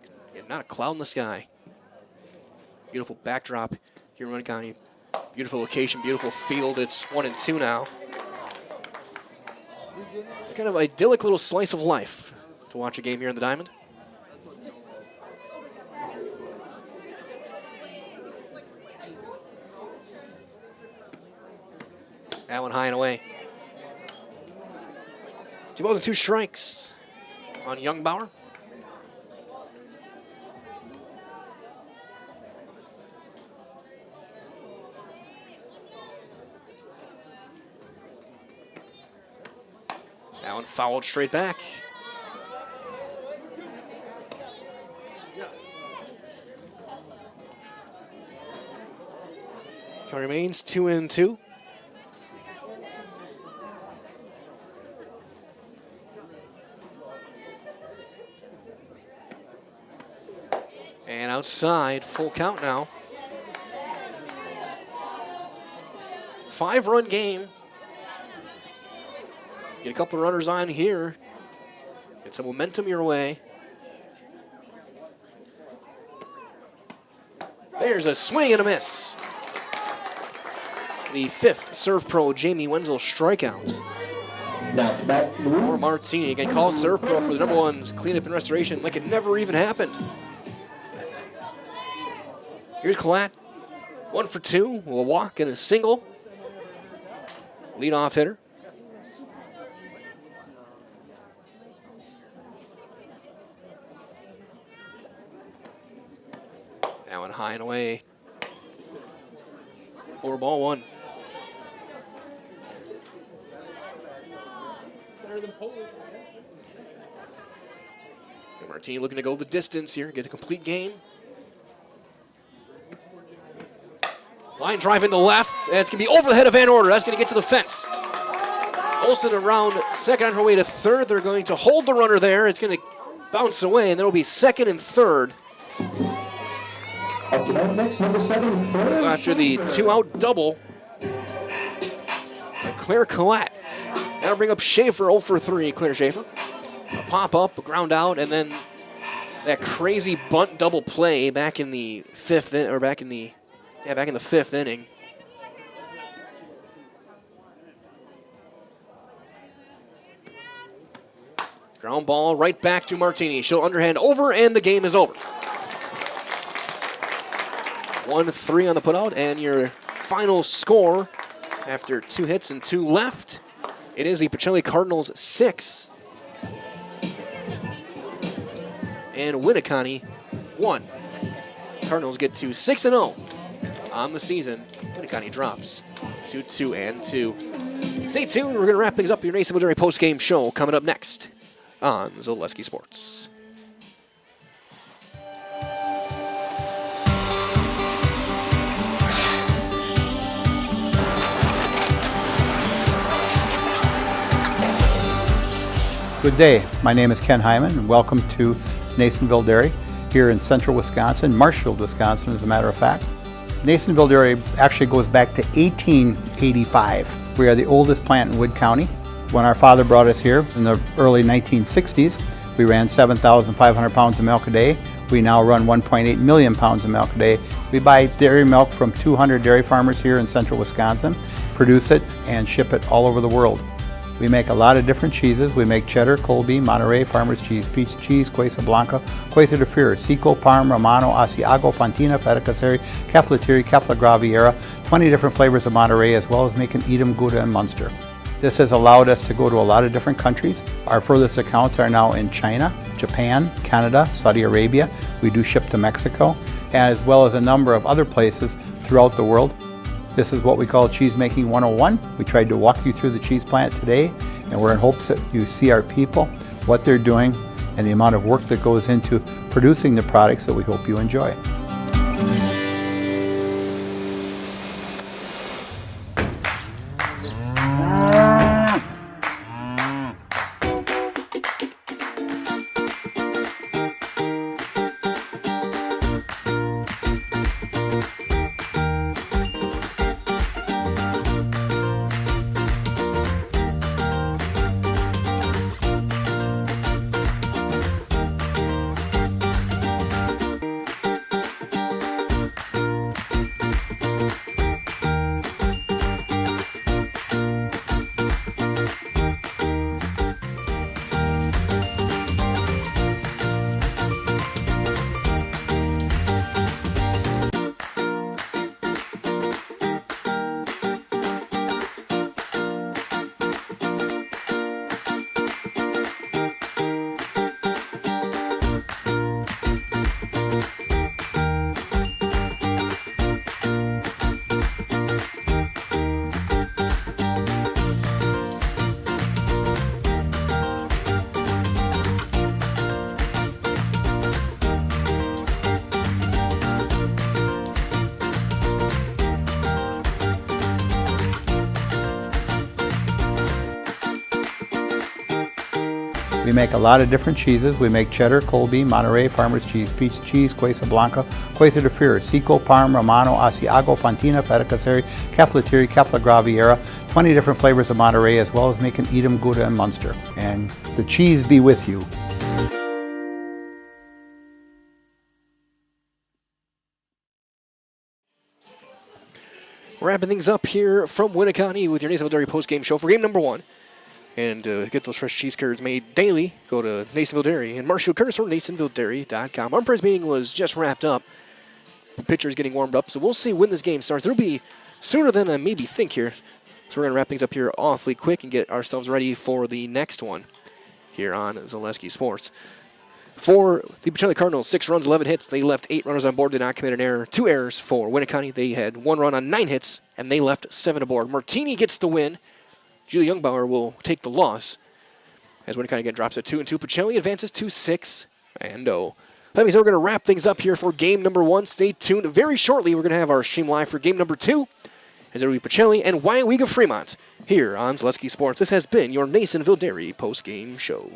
a cloud in the sky. Beautiful backdrop here in Winneconne. Beautiful location, beautiful field. It's 1-2 now. Kind of idyllic little slice of life to watch a game here in the Diamond. That one high and away. 2 balls and 2 strikes on Youngbauer. That one fouled straight back. Count remains 2-2. And outside, full count now. 5-run game. Get a couple of runners on here. Get some momentum your way. There's a swing and a miss. The 5th Serve Pro Jamie Wenzel strikeout. Now back for Martini. Again, call Serve Pro for the number 1 cleanup and restoration like it never even happened. Here's Klatt, 1 for 2, a walk and a single. Leadoff hitter. That one high and away. 4-1. Martini looking to go the distance here, get a complete game. Line drive into left, and it's going to be over the head of Van Order. That's going to get to the fence. Olsen around second on her way to third. They're going to hold the runner there. It's going to bounce away, and there will be second and third. Up to bat next, number 7, Claire After the Schaefer. 2-out double, Claire Collette. That'll bring up Schaefer 0 for 3. Claire Schaefer. A pop up, a ground out, and then that crazy bunt double play back in the 5th, or back in the 5th inning. Ground ball right back to Martini. She'll underhand over, and the game is over. 1-3 on the putout, and your final score after 2 hits and 2 left. It is the Pacelli Cardinals 6 and Winneconne 1. Cardinals get to 6-0 on the season. Winneconne drops to 2-2. Stay tuned. We're going to wrap things up. Your Nason Dairy post-game show coming up next on Zaleski Sports. Good day. My name is Ken Hyman, and welcome to Nasonville Dairy here in central Wisconsin, Marshfield, Wisconsin, as a matter of fact. Nasonville Dairy actually goes back to 1885. We are the oldest plant in Wood County. When our father brought us here in the early 1960s, we ran 7,500 pounds of milk a day. We now run 1.8 million pounds of milk a day. We buy dairy milk from 200 dairy farmers here in central Wisconsin, produce it, and ship it all over the world. We make a lot of different cheeses. We make cheddar, Colby, Monterey, Farmer's Cheese, Peach Cheese, Quesa Blanca, Quesa de Fure, Seco, Parm, Romano, Asiago, Fontina, Feta Caseri, Cafflatiri, Caffla Graviera, 20 different flavors of Monterey, as well as making Edam, Gouda, and Munster. This has allowed us to go to a lot of different countries. Our furthest accounts are now in China, Japan, Canada, Saudi Arabia. We do ship to Mexico, as well as a number of other places throughout the world. This is what we call Cheese Making 101. We tried to walk you through the cheese plant today, and we're in hopes that you see our people, what they're doing, and the amount of work that goes into producing the products that we hope you enjoy. We make a lot of different cheeses. We make cheddar, Colby, Monterey, Farmer's Cheese, Peach Cheese, Quesa Blanca, Quesa de Fure, Seco, Parm, Romano, Asiago, Fontina, Feta Caseri, Cafflatiri, Caffla Graviera, 20 different flavors of Monterey, as well as making Edam, Gouda, and Munster. And the cheese be with you. Wrapping things up here from Winneconne with your Nasonville Dairy post-game show for game number 1. And get those fresh cheese curds made daily. Go to Nasonville Dairy in Marshfield, Curtis, or NasonvilleDairy.com. Our first meeting was just wrapped up. The pitcher's getting warmed up, so we'll see when this game starts. It'll be sooner than I maybe think here. So we're going to wrap things up here awfully quick and get ourselves ready for the next one here on Zaleski Sports. For the Pacelli Cardinals, 6 runs, 11 hits. They left 8 runners on board, did not commit an error. 2 errors for Winneconne. They had 1 run on 9 hits, and they left 7 aboard. Martini gets the win. Julie Youngbauer will take the loss as Winneconne again drops at 2-2. Pacelli advances to 6-0. That means we're going to wrap things up here for game number 1. Stay tuned. Very shortly, we're going to have our stream live for game number 2, as there will be Pacelli and WIAA Fremont here on Zaleski Sports. This has been your Nasonville Dairy post-game show.